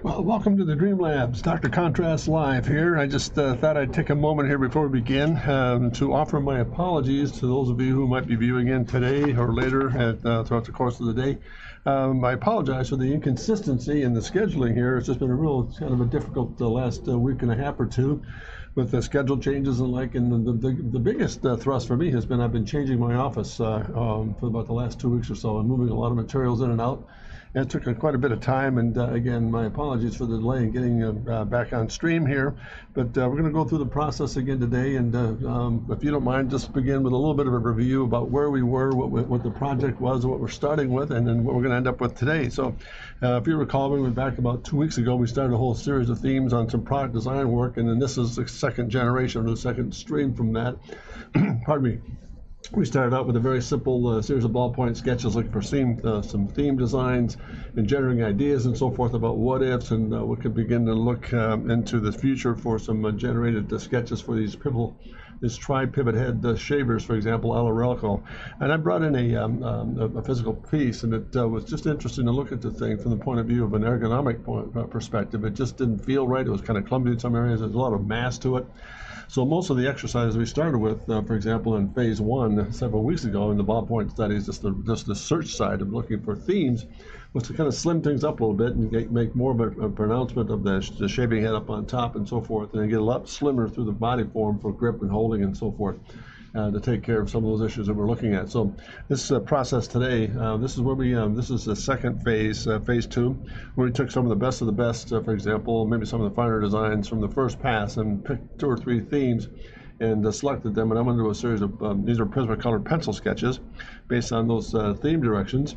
Well, welcome to the Dream Labs. Dr. Contrast Live here. I just thought I'd take a moment here before we begin to offer my apologies to those of you who might be viewing in today or later throughout the course of the day. I apologize for the inconsistency in the scheduling here. It's just been a real kind of a difficult last week and a half or two with the schedule changes and like. And the biggest thrust for me has been I've been changing my office for about the last 2 weeks or so and moving a lot of materials in and out. And it took quite a bit of time, and again, my apologies for the delay in getting back on stream here. But we're going to go through the process again today, and if you don't mind, just begin with a little bit of a review about where we were, what the project was, what we're starting with, and then what we're going to end up with today. So if you recall, we went back about 2 weeks ago, we started a whole series of themes on some product design work, and then this is the second generation, or the second stream from that. Pardon me. We started out with a very simple series of ballpoint sketches looking for some theme designs and generating ideas and so forth about what ifs, and we could begin to look into the future for some generated sketches for these tri-pivot head shavers, for example, a la Relco. And I brought in a physical piece, and it was just interesting to look at the thing from the point of view of an ergonomic perspective. It just didn't feel right. It was kind of clumsy in some areas. There's a lot of mass to it. So most of the exercises we started with, for example, in phase one several weeks ago in the ballpoint studies, just the search side of looking for themes, was to kind of slim things up a little bit and make more of a pronouncement of the shaving head up on top and so forth, and get a lot slimmer through the body form for grip and holding and so forth. To take care of some of those issues that we're looking at. So this process today, this is where this is the second phase, phase two, where we took some of the best, for example, maybe some of the finer designs from the first pass and picked 2 or 3 themes and selected them. And I'm going to do a series of, these are Prismacolor pencil sketches based on those theme directions.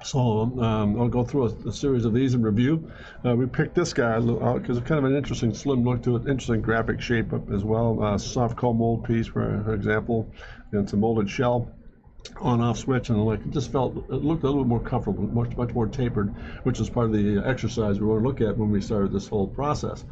So I'll go through a series of these in review. We picked this guy because it's kind of an interesting slim look to it, interesting graphic shape as well. Soft co-mold piece, for example, and some molded shell on-off switch, and like it just felt, it looked a little bit more comfortable, much more tapered, which is part of the exercise we want to look at when we started this whole process.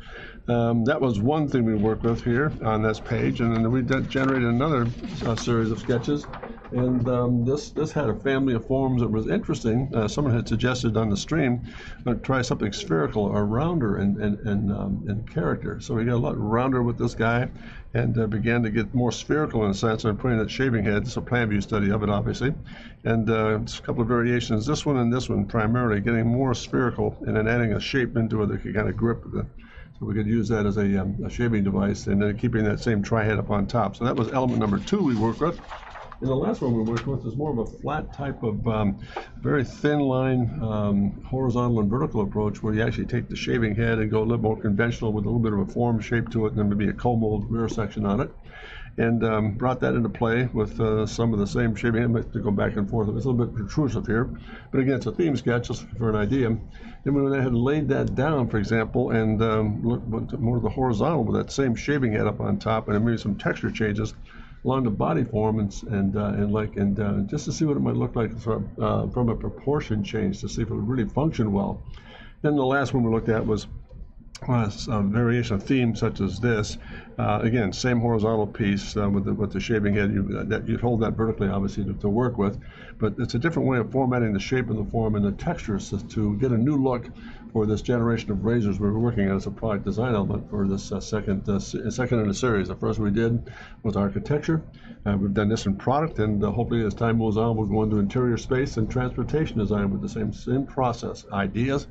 That was one thing we worked with here on this page, and then we generated another series of sketches. And this had a family of forms that was interesting. Someone had suggested on the stream, try something spherical or rounder in character. So we got a lot rounder with this guy, and began to get more spherical in a sense. And putting that shaving head. It's a plan view study of it, obviously, and just a couple of variations. This one and this one primarily getting more spherical, and then adding a shape into it that could kind of grip the. So we could use that as a shaving device, and then keeping that same tri-head up on top. So that was element number 2 we worked with. And the last one we worked with is more of a flat type of very thin line horizontal and vertical approach, where you actually take the shaving head and go a little more conventional with a little bit of a form shape to it, and then maybe a co-mold rear section on it. And brought that into play with some of the same shaving head to go back and forth. It's a little bit protrusive here, but again, it's a theme sketch just for an idea. Then when I had laid that down, for example, and looked more of the horizontal with that same shaving head up on top, and maybe some texture changes along the body form and just to see what it might look like from a proportion change, to see if it would really function well. Then the last one we looked at was a variation of theme such as this. Again, same horizontal piece with the shaving head. You'd hold that vertically, obviously, to work with, but it's a different way of formatting the shape of the form and the textures to get a new look for this generation of razors we're working on as a product design element for this second in the series. The first we did was architecture. We've done this in product, and hopefully as time moves on, we'll go into interior space and transportation design with the same process. Ideas,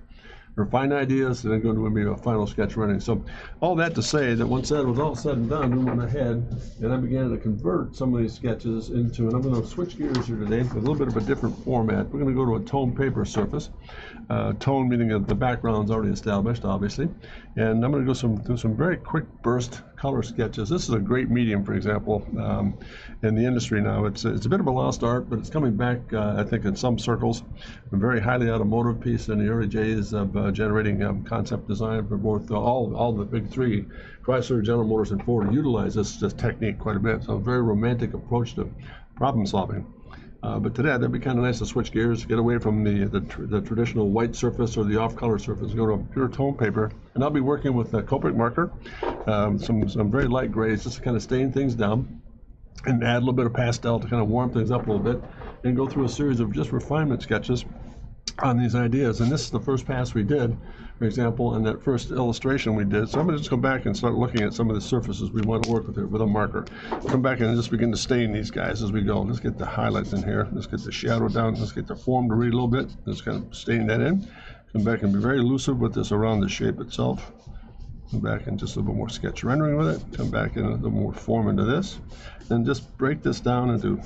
refine ideas, and then go into maybe a final sketch running. So all that to say that once that was all said and done, we went ahead and I began to convert some of these sketches into, and I'm going to switch gears here today with a little bit of a different format. We're going to go to a tone paper surface. Tone meaning that the background's already established, obviously. And I'm going to go through some very quick burst color sketches. This is a great medium, for example, in the industry now. It's a bit of a lost art, but it's coming back, I think, in some circles. A very highly automotive piece in the early days of generating concept design for both all the big three, Chrysler, General Motors, and Ford, utilize this technique quite a bit. So a very romantic approach to problem solving. But today, that'd be kind of nice to switch gears, get away from the traditional white surface or the off-color surface, go to a pure tone paper. And I'll be working with a Copic marker, some very light grays, just to kind of stain things down, and add a little bit of pastel to kind of warm things up a little bit, and go through a series of just refinement sketches on these ideas. And this is the first pass we did, for example, in that first illustration we did. So I'm going to just go back and start looking at some of the surfaces we want to work with here with a marker. Come back and just begin to stain these guys as we go. Let's get the highlights in here. Let's get the shadow down. Let's get the form to read a little bit. Let's kind of stain that in. Come back and be very elusive with this around the shape itself. Come back and just a little bit more sketch rendering with it. Come back and a little more form into this. And just break this down into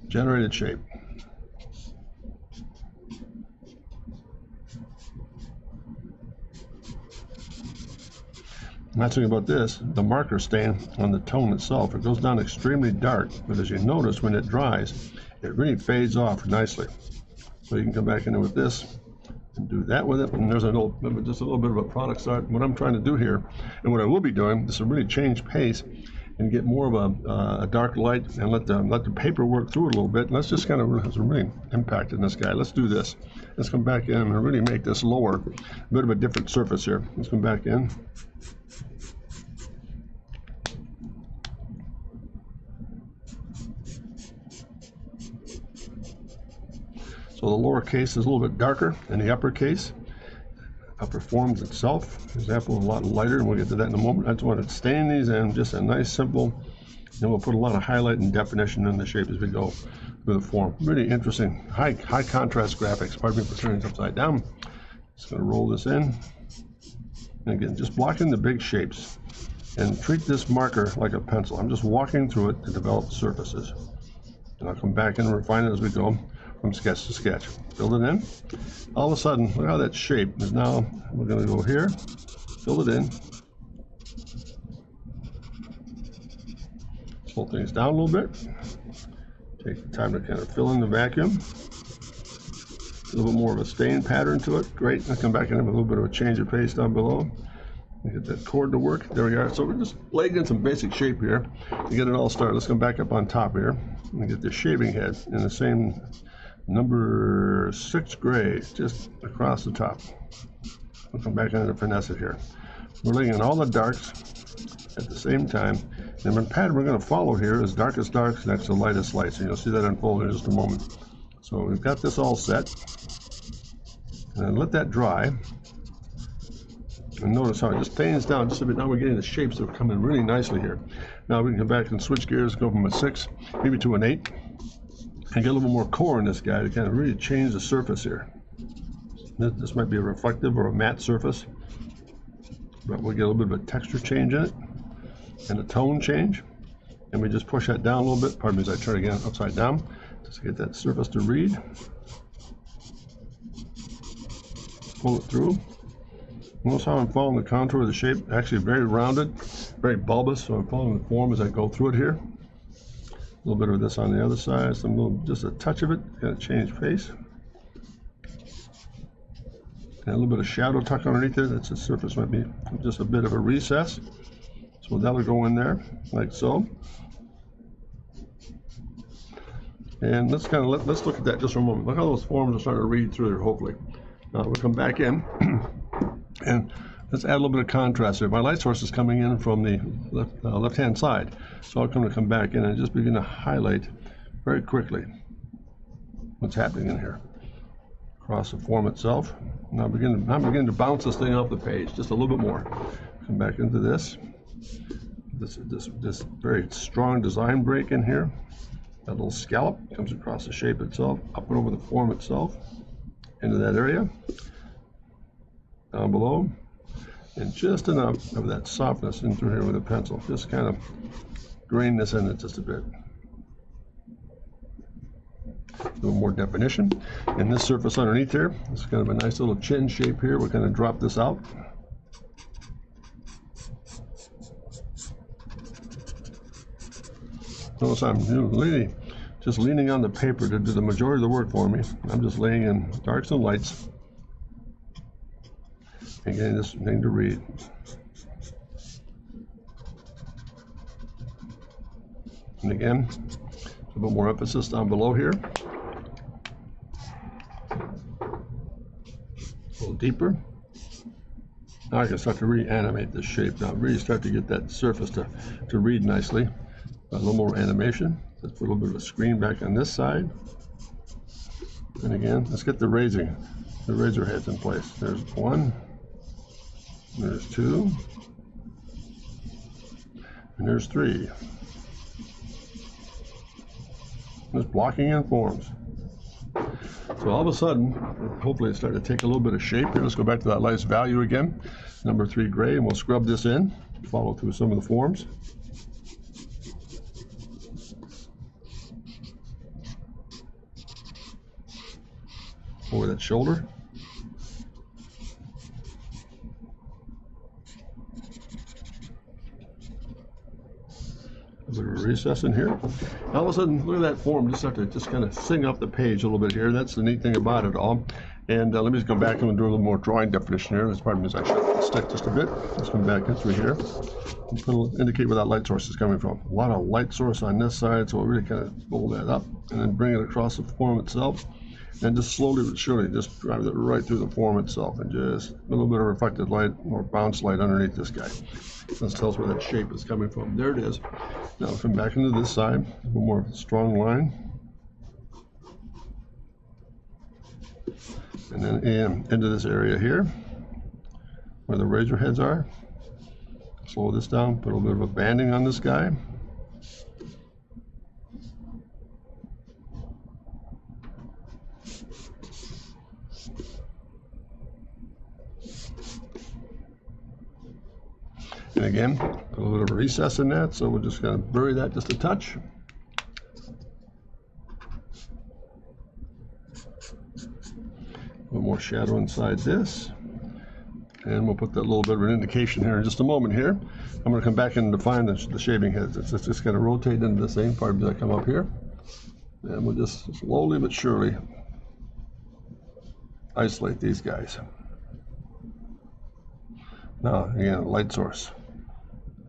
generated shape. Nice thing about this, the marker stain on the tone itself, it goes down extremely dark, but as you notice when it dries, it really fades off nicely. So you can come back in with this and do that with it. And there's just a little bit of a product start. What I'm trying to do here, and what I will be doing, is to really change pace and get more of a dark light and let the paper work through it a little bit. And let's just kind of have some really impact in this guy. Let's do this. Let's come back in and really make this lower, a bit of a different surface here. Let's come back in. So the lower case is a little bit darker than the upper case. Upper forms itself, example, a lot lighter, and we'll get to that in a moment. I just want to stain these in just a nice, simple, and we'll put a lot of highlight and definition in the shape as we go through the form. Really interesting, high contrast graphics. Pardon me for turning it upside down. Just going to roll this in. And again, just blocking the big shapes. And treat this marker like a pencil. I'm just walking through it to develop surfaces. And I'll come back and refine it as we go from sketch to sketch. Fill it in. All of a sudden, look how that shape is now. We're going to go here, fill it in. Slow things down a little bit. Take the time to kind of fill in the vacuum. A little bit more of a stain pattern to it. Great. I'll come back in with a little bit of a change of pace down below. Get that chord to work. There we are. So we're just laying in some basic shape here to get it all started. Let's come back up on top here and get the shaving head in the same number 6 gray just across the top. We'll come back in and finesse it here. We're laying in all the darks at the same time. And the pattern we're going to follow here is darkest darks next to lightest lights. And you'll see that unfold in just a moment. So we've got this all set. And then let that dry. And notice how it just stains down just a bit. Now we're getting the shapes that are coming really nicely here. Now we can come back and switch gears, go from a 6 maybe to an 8. And get a little more core in this guy to kind of really change the surface here. This might be a reflective or a matte surface, but we'll get a little bit of a texture change in it and a tone change. And we just push that down a little bit. Pardon me as I turn again upside down, just to get that surface to read. Pull it through. Notice how I'm following the contour of the shape, actually very rounded, very bulbous, so I'm following the form as I go through it here. A little bit of this on the other side, just a touch of it, kind of change pace. And a little bit of shadow tuck underneath there. That's the surface, might be just a bit of a recess. So that'll go in there, like so. And let's look at that just for a moment. Look how those forms are starting to read through there, hopefully. Now we'll come back in and let's add a little bit of contrast here. My light source is coming in from the left-hand side. So I'm going to come back in and just begin to highlight very quickly what's happening in here. Across the form itself. Now I'm beginning to bounce this thing off the page just a little bit more. Come back into this. This very strong design break in here. That little scallop comes across the shape itself, up and over the form itself, into that area. Down below. And just enough of that softness in through here with a pencil. Just kind of grain this in it just a bit. A little more definition. And this surface underneath here, it's kind of a nice little chin shape here. We're going to drop this out. Notice I'm just leaning on the paper to do the majority of the work for me. I'm just laying in darks and lights. And getting this thing to read. And again, a little more emphasis down below here. A little deeper. Now I can start to reanimate this shape. Now really start to get that surface to read nicely. A little more animation. Let's put a little bit of a screen back on this side. And again, let's get the razor heads in place. There's one, there's two, and there's three. Just blocking in forms. So all of a sudden, hopefully it's starting to take a little bit of shape here. Let's go back to that lightest value again, number 3 gray, and we'll scrub this in, follow through some of the forms. Over that shoulder. A bit of a recess in here. All of a sudden, look at that form. Just have to kind of sing up the page a little bit here. That's the neat thing about it all. And let me just come back and do a little more drawing definition here. This part means I shut the stick just a bit. Let's come back in through here. And indicate where that light source is coming from. A lot of light source on this side, so we'll really kind of pull that up and then bring it across the form itself. And just slowly but surely, just drive it right through the form itself, and just a little bit of reflected light or bounce light underneath this guy. This tells where that shape is coming from. There it is. Now come back into this side, a little more strong line. And then into this area here, where the razor heads are. Slow this down, put a little bit of a banding on this guy. And again, put a little bit of a recess in that, so we're just going to bury that just a touch. A little more shadow inside this. And we'll put that little bit of an indication here in just a moment here. I'm going to come back and define the shaving heads. It's just going to rotate into the same part as I come up here. And we'll just slowly but surely isolate these guys. Now, again, light source.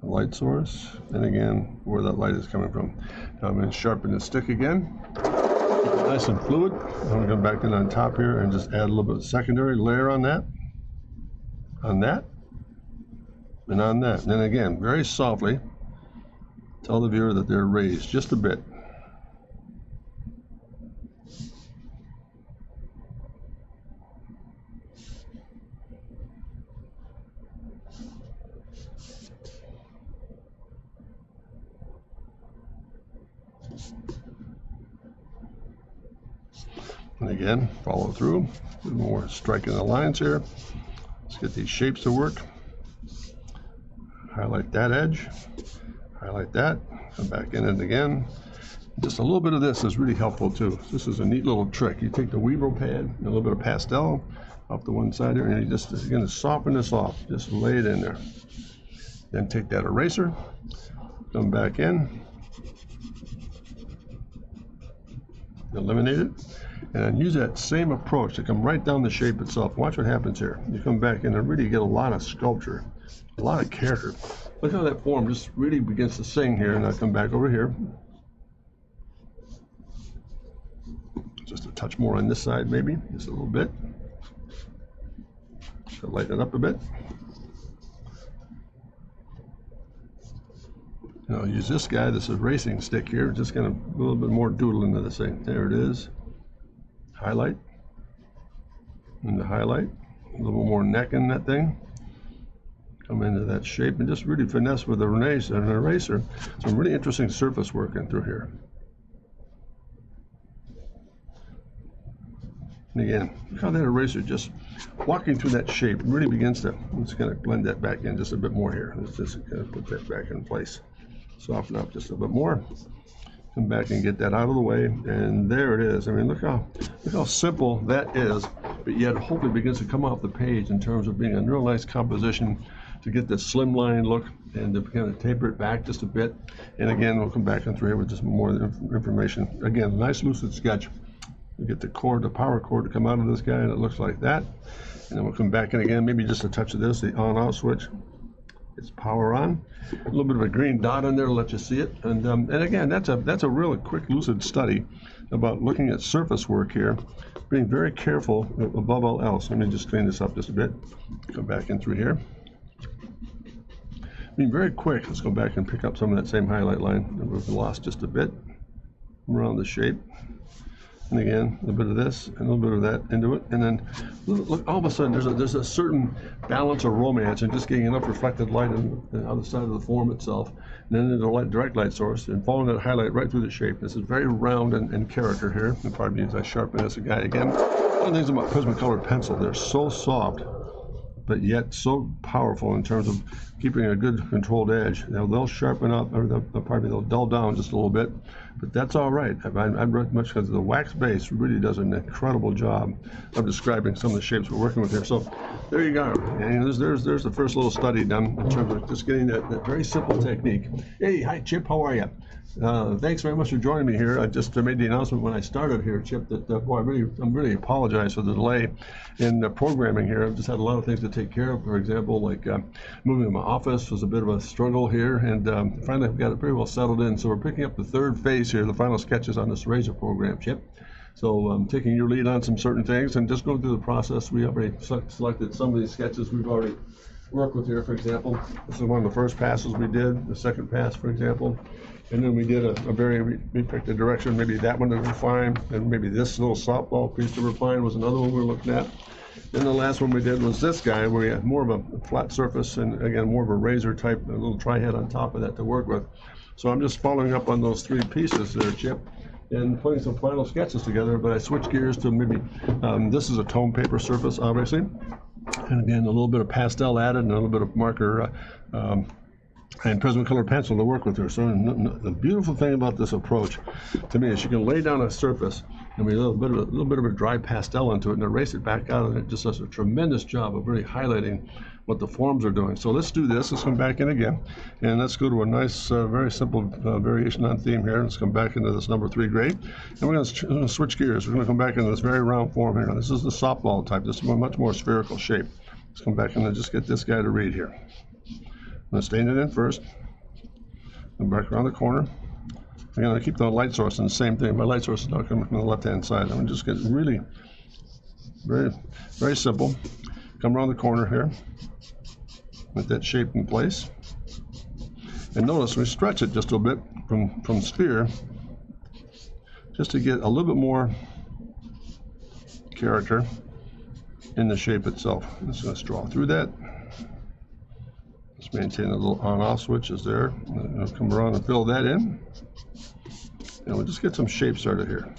Light source, and again, where that light is coming from. Now I'm going to sharpen the stick again. Keep it nice and fluid. I'm going to come back in on top here and just add a little bit of secondary layer on that, and on that. And then again, very softly, tell the viewer that they're raised just a bit. And again, follow through. A little more striking the lines here. Let's get these shapes to work. Highlight that edge. Highlight that. Come back in it again. Just a little bit of this is really helpful too. This is a neat little trick. You take the Weaver pad and a little bit of pastel off the one side there, and you just going to soften this off. Just lay it in there. Then take that eraser. Come back in. Eliminate it. And then use that same approach to come right down the shape itself. Watch what happens here. You come back in and really get a lot of sculpture, a lot of character. Look how that form just really begins to sing here. And I come back over here. Just a touch more on this side, maybe, just a little bit. To lighten it up a bit. And I'll use this guy, this erasing stick here, just kind of a little bit more doodle into this thing. There it is. Highlight, and the highlight, a little more neck in that thing. Come into that shape and just really finesse with an eraser. Some really interesting surface work in through here. And again, look how that eraser just walking through that shape really begins to, let's kind of blend that back in just a bit more here. Let's just kind of put that back in place. Soften up just a bit more. Come back and get that out of the way, and there it is. I mean, look how simple that is, but yet hopefully begins to come off the page in terms of being a real nice composition to get this slimline look and to kind of taper it back just a bit. And again, we'll come back in through here with just more information. Again, a nice lucid sketch. We get the cord, the power cord to come out of this guy, and it looks like that. And then we'll come back in again, maybe just a touch of this, the on-off switch. It's power on. A little bit of a green dot in there to let you see it. And again, that's a really quick, lucid study about looking at surface work here, being very careful above all else. Let me just clean this up just a bit. Come back in through here. Being very quick. Let's go back and pick up some of that same highlight line that we've lost just a bit around the shape. And again, a little bit of this and a little bit of that into it. And then look, all of a sudden there's a certain balance of romance and just getting enough reflected light on the other side of the form itself. And then into the direct light source and following that highlight right through the shape. This is very round in character here. And pardon me as I sharpen this guy again. One of the things about Prismacolor pencil, they're so soft, but yet so powerful in terms of keeping a good controlled edge. They'll sharpen up, or they'll dull down just a little bit, but that's all right. I'd very much, because the wax base really does an incredible job of describing some of the shapes we're working with here. So there you go. And there's the first little study done in terms of just getting that very simple technique. Hey, hi Chip, how are you? Thanks very much for joining me here. I just made the announcement when I started here, Chip, that boy, I'm really apologize for the delay in programming here. I've just had a lot of things to take care of. For example, like moving to my office was a bit of a struggle here, and finally I've got it pretty well settled in. So we're picking up the third phase here, the final sketches on this Razor program, Chip. So I'm taking your lead on some certain things and just going through the process. We already selected some of these sketches we've already worked with here. For example, this is one of the first passes we did, the second pass, for example. And then we did we picked a direction, maybe that one to refine, and maybe this little softball piece to refine was another one we were looking at. Then the last one we did was this guy, where we had more of a flat surface and again, more of a razor type, a little tri-head on top of that to work with. So I'm just following up on those three pieces there, Chip, and putting some final sketches together, but I switched gears to maybe, this is a tone paper surface, obviously. And again, a little bit of pastel added and a little bit of marker and Prismacolor pencil to work with her. So the beautiful thing about this approach to me is you can lay down a surface and we a little bit of a dry pastel into it and erase it back out, and it just does a tremendous job of really highlighting what the forms are doing. So let's do this. Let's come back in again, and let's go to a nice, very simple variation on theme here. Let's come back into this number 3 grade, and we're going to switch gears. We're going to come back into this very round form here. Now, this is the softball type. This is a much more spherical shape. Let's come back in and just get this guy to read here. I'm going to stain it in first, and back around the corner. I'm going to keep the light source in the same thing. My light source is now coming from the left-hand side. I'm going to just get really very, very simple. Come around the corner here with that shape in place. And notice we stretch it just a little bit from sphere just to get a little bit more character in the shape itself. I'm just going to draw through that. Just maintain the little on-off switches there. I'll come around and fill that in. And we'll just get some shape started here.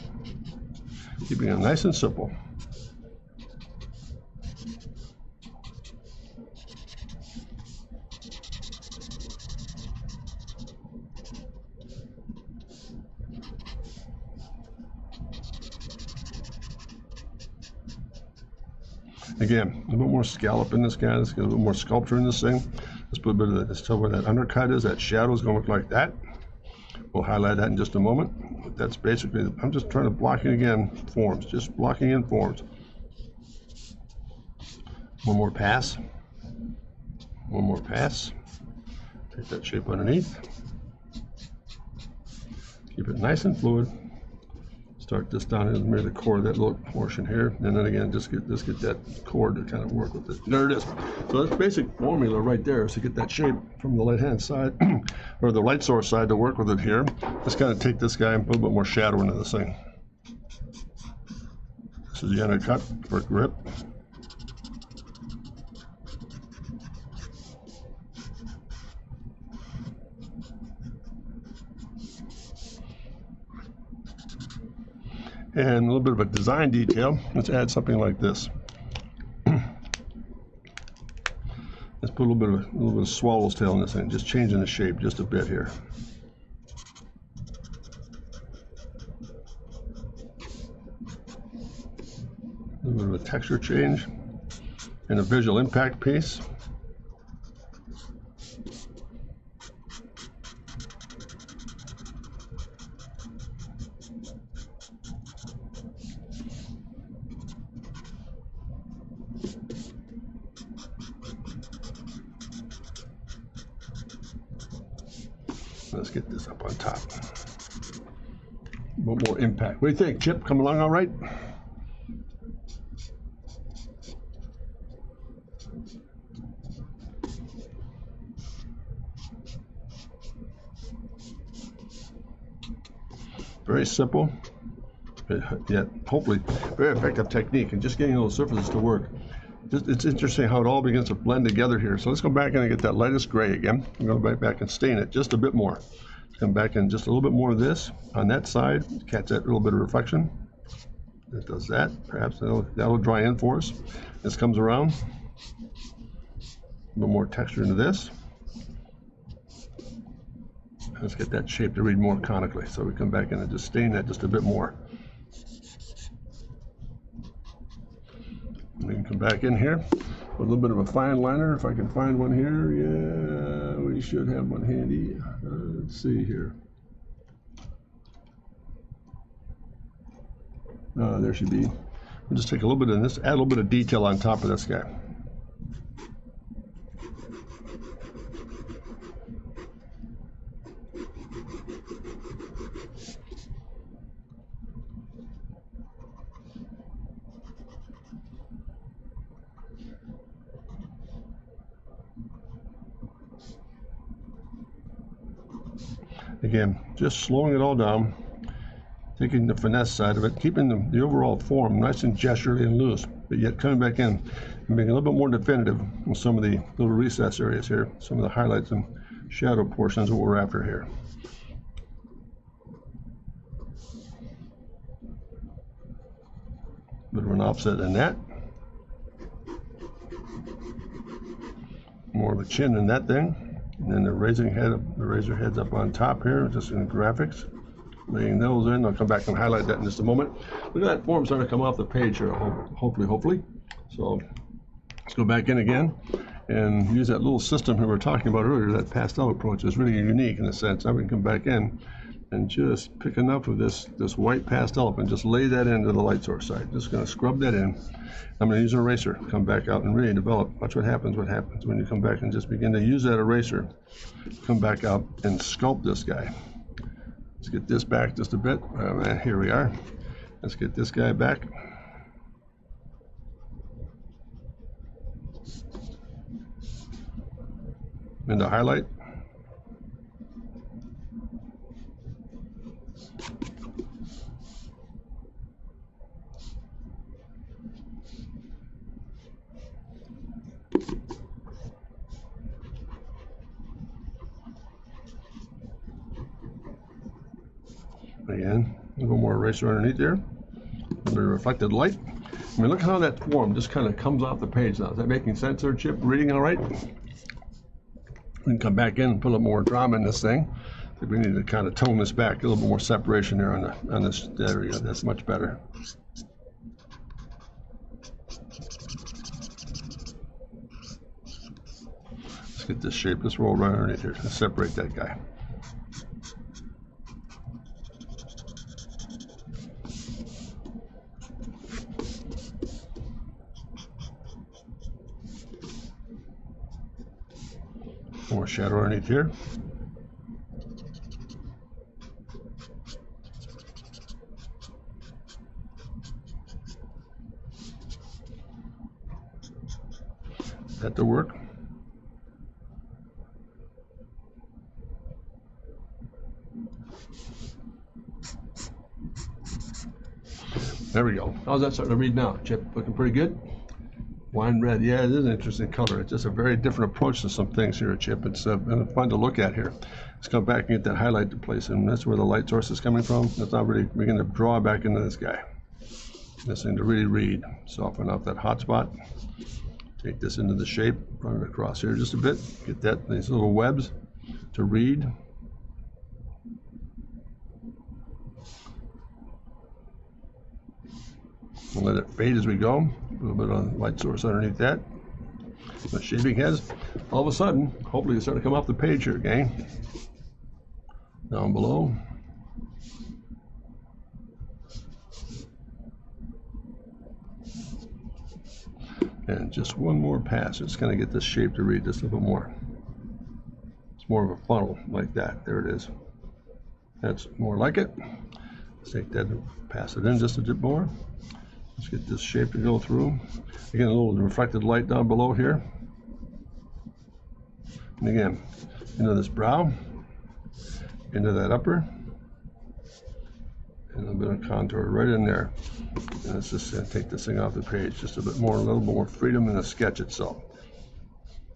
Keeping it nice and simple. Again, a little bit more scallop in this guy. Let's get a little more sculpture in this thing. Let's put a bit of that. Let's tell where that undercut is. That shadow is going to look like that. We'll highlight that in just a moment. But that's basically, I'm just trying to block in again forms, just blocking in forms. One more pass. One more pass. Take that shape underneath. Keep it nice and fluid. Start this down in the core of that little portion here, and then again just get that cord to kind of work with it. There it is. So that's basic formula right there, is to get that shape from the right hand side or the light source side to work with it here. Just kind of take this guy and put a little bit more shadow into this thing. This is the undercut for grip. And a little bit of a design detail. Let's add something like this. Let's put a little bit of swallow's tail in this thing, just changing the shape just a bit here. A little bit of a texture change and a visual impact piece. Let's get this up on top. A little more impact. What do you think, Chip? Come along all right? Very simple, but yet hopefully very effective technique and just getting those surfaces to work. It's interesting how it all begins to blend together here. So let's go back in and get that lightest gray again. I'm going to go back and stain it just a bit more. Come back in just a little bit more of this on that side, catch that little bit of reflection. It does that. Perhaps that'll dry in for us. This comes around. A little more texture into this. Let's get that shape to read more conically. So we come back in and just stain that just a bit more. We can come back in here with a little bit of a fine liner. If I can find one here, yeah, we should have one handy. Let's see here. There should be. We'll just take a little bit of this, add a little bit of detail on top of this guy. Again, just slowing it all down, taking the finesse side of it, keeping the overall form nice and gesturally and loose, but yet coming back in and being a little bit more definitive in some of the little recess areas here, some of the highlights and shadow portions of what we're after here. Bit of an offset in that. More of a chin in that thing. And then the razor heads up on top here, just in the graphics. Laying those in. I'll come back and highlight that in just a moment. Look at that form starting to come off the page here, hopefully. So let's go back in again and use that little system we were talking about earlier. That pastel approach is really unique in a sense. Now we can come back in and just pick enough of this white pastel and just lay that into the light source side. Just going to scrub that in. I'm going to use an eraser, come back out and really develop. Watch what happens when you come back and just begin to use that eraser. Come back out and sculpt this guy. Let's get this back just a bit. Here we are. Let's get this guy back. And the highlight. Again, a little more eraser underneath there. A little bit of reflected light. I mean, look how that form just kind of comes off the page now. Is that making sense there, Chip? Reading all right? We can come back in and put a little more drama in this thing. I think we need to kind of tone this back, a little bit more separation there on this area. That's much better. Let's get this shape. Let's roll right underneath here. Let's separate that guy. More shadow underneath here. That to work. There we go. How's that starting to read now, Chip? Looking pretty good? Wine red, yeah, it is an interesting color. It's just a very different approach to some things here, Chip. It's fun to look at here. Let's come back and get that highlight to place, and that's where the light source is coming from. That's not really, we're going to draw back into this guy. This thing to really read. Soften off that hot spot. Take this into the shape, run it across here just a bit. Get these little webs to read. We'll let it fade as we go. A little bit of light source underneath that. The shaping heads. All of a sudden, hopefully it's starting to come off the page here, gang. Down below. And just one more pass. Just kind of get this shape to read just a little bit more. It's more of a funnel like that. There it is. That's more like it. Let's take that and pass it in just a bit more. Let's get this shape to go through. Again, a little reflected light down below here. And again, into this brow, into that upper, And a little bit of contour right in there. And let's just take this thing off the page. Just a little more freedom in the sketch itself.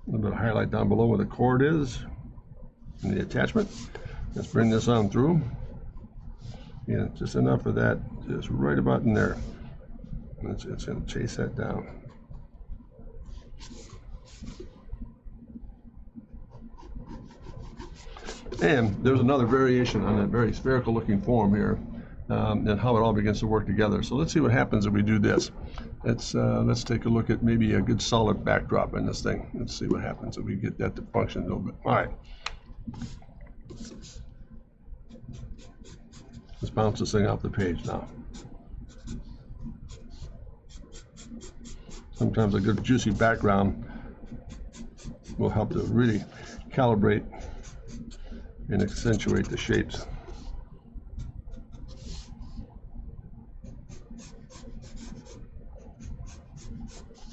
A little bit of highlight down below where the chord is and the attachment. Let's bring this on through. Yeah, just enough of that, just right about in there. It's going to chase that down. And there's another variation on that very spherical looking form here, and how it all begins to work together. So let's see what happens if we do this. Let's take a look at maybe a good solid backdrop in this thing. Let's see what happens if we get that to function a little bit. All right. Let's bounce this thing off the page now. Sometimes a good juicy background will help to really calibrate and accentuate the shapes.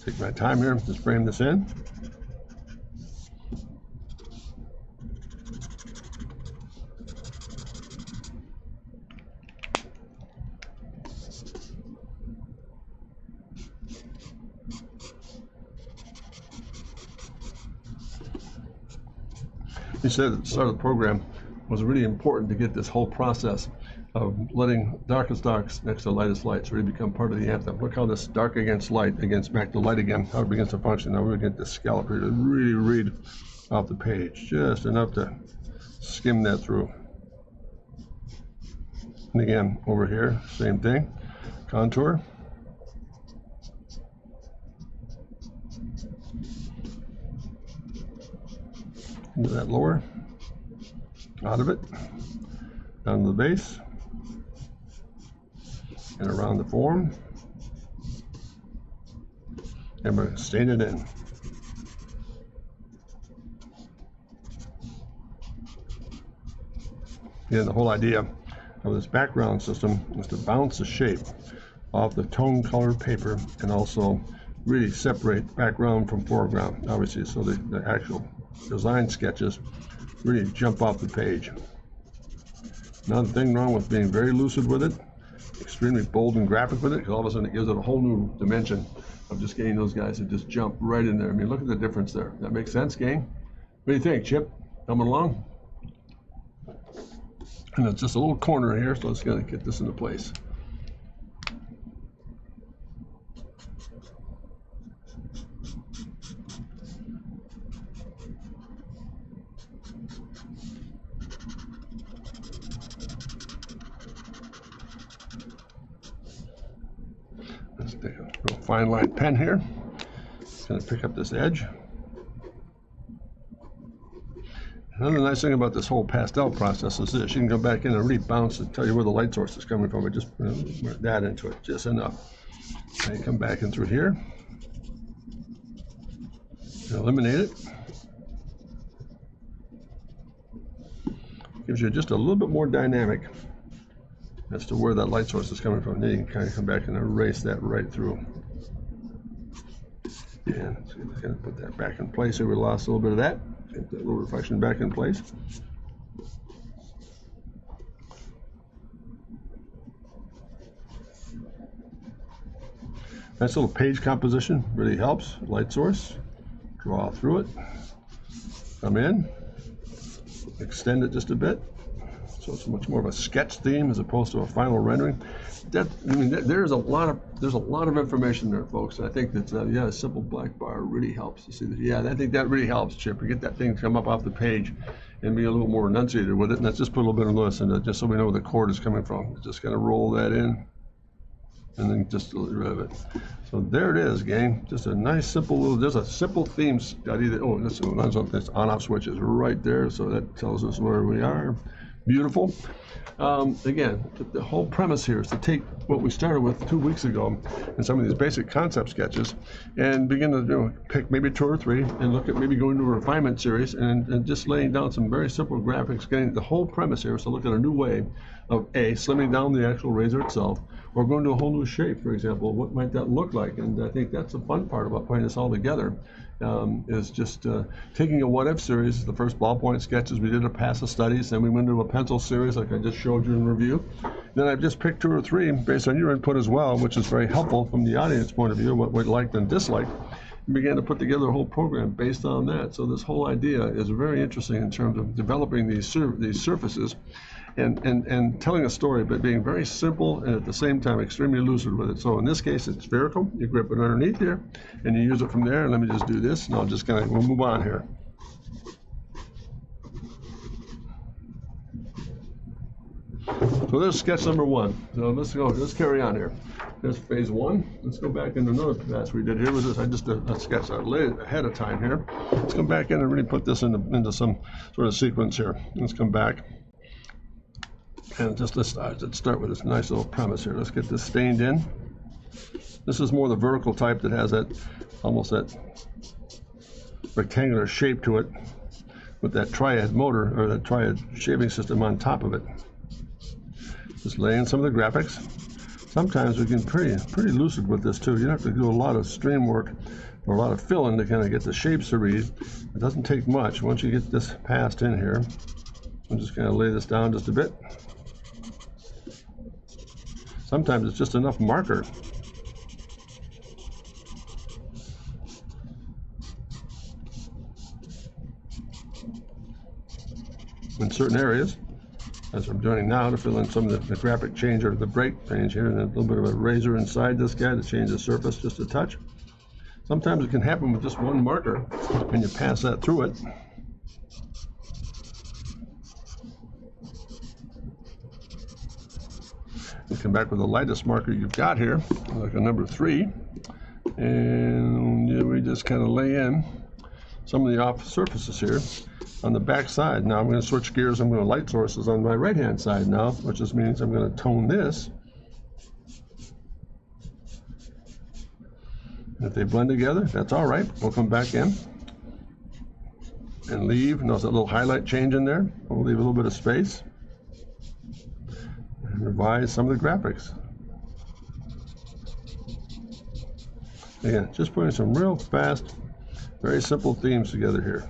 Take my time here, just frame this in. You said at the start of the program was really important to get this whole process of letting darkest darks next to lightest lights really become part of the anthem. Look how this dark against light, against back to light again, how it begins to function. Now we're going to get this scallop here to really read off the page, just enough to skim that through. And again, over here, same thing, contour. Into that lower, out of it, down to the base, and around the form, and we're stain it in. Again, the whole idea of this background system is to bounce the shape off the tone color paper and also really separate background from foreground, obviously, so the actual design sketches really jump off the page. Nothing wrong with being very lucid with it, extremely bold and graphic with it, because all of a sudden it gives it a whole new dimension of just getting those guys to just jump right in there. I mean, look at the difference there. That makes sense, gang? What do you think, Chip? Coming along? And it's just a little corner here, so let's gotta get this into place. Let's take a real fine line pen here. It's going to pick up this edge. Another nice thing about this whole pastel process is this: you can go back in and really bounce and tell you where the light source is coming from. But just put that into it, just enough. And you come back in through here, eliminate it. Gives you just a little bit more dynamic as to where that light source is coming from. Then you can kind of come back and erase that right through. And so you're going to put that back in place here. We lost a little bit of that. Get that little reflection back in place. Nice little page composition, really helps. Light source, draw through it, come in, extend it just a bit. So it's much more of a sketch theme as opposed to a final rendering. There's a lot of information there, folks. I think that a simple black bar really helps. You see that? Yeah, I think that really helps, Chip. You get that thing to come up off the page and be a little more enunciated with it. And let's just put a little bit of this in it, just so we know where the chord is coming from. Just kind of roll that in, and then just get rid of it. So there it is, gang. Just a nice, simple little. There's a simple theme study that. Oh, this on-off switch is right there, so that tells us where we are. Beautiful. Again, the whole premise here is to take what we started with 2 weeks ago and some of these basic concept sketches and begin to pick maybe 2 or 3 and look at maybe going to a refinement series and just laying down some very simple graphics. Getting the whole premise here is to look at a new way of A, slimming down the actual razor itself, or going to a whole new shape, for example. What might that look like? And I think that's the fun part about putting this all together, is just taking a what-if series, the first ballpoint sketches we did to pass the studies, then we went into a pencil series like I just showed you in review. Then I've just picked 2 or 3 based on your input as well, which is very helpful from the audience point of view, what we liked and disliked. And began to put together a whole program based on that. So this whole idea is very interesting in terms of developing these surfaces and telling a story, but being very simple and at the same time extremely lucid with it. So in this case, it's spherical. You grip it underneath here, and you use it from there. And let me just do this, and I'll just we'll move on here. So there's sketch number 1. So let's carry on here. There's phase 1. Let's go back into another pass we did here. Was this? I just a sketch I laid ahead of time here. Let's come back in and really put this into some sort of sequence here. Let's come back. And just let's start with this nice little premise here. Let's get this stained in. This is more the vertical type that has that almost that rectangular shape to it with that triad motor or that triad shaving system on top of it. Just lay in some of the graphics. Sometimes we can pretty lucid with this too. You don't have to do a lot of stream work or a lot of filling to kind of get the shapes to read. It doesn't take much. Once you get this passed in here, I'm just going to lay this down just a bit. Sometimes it's just enough marker. In certain areas, as I'm doing now, to fill in some of the graphic change or the break change here, and then a little bit of a razor inside this guy to change the surface just a touch. Sometimes it can happen with just one marker when you pass that through it. You come back with the lightest marker you've got here, like a number 3, and we just kind of lay in some of the off surfaces here on the back side. Now I'm going to switch gears. I'm going to light sources on my right hand side now, which just means I'm going to tone this. If they blend together, that's all right. We'll come back in and leave. Notice that little highlight change in there. We'll leave a little bit of space and revise some of the graphics. Again, just putting some real fast, very simple themes together here.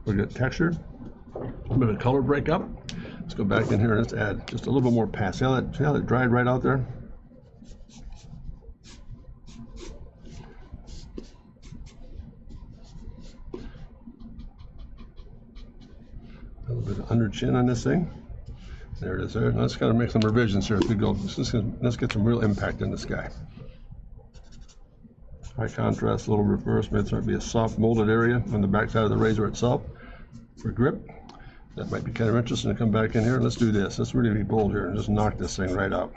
We got texture, a bit of color breakup. Let's go back in here and let's add just a little bit more pass. See how that dried right out there? A little bit of under chin on this thing. There it is there. Now let's kind of make some revisions here as we go. Let's get some real impact in this guy. High contrast, a little reverse, maybe there might be a soft molded area on the back side of the razor itself for grip. That might be kind of interesting to come back in here. Let's do this. Let's really be bold here and just knock this thing right out.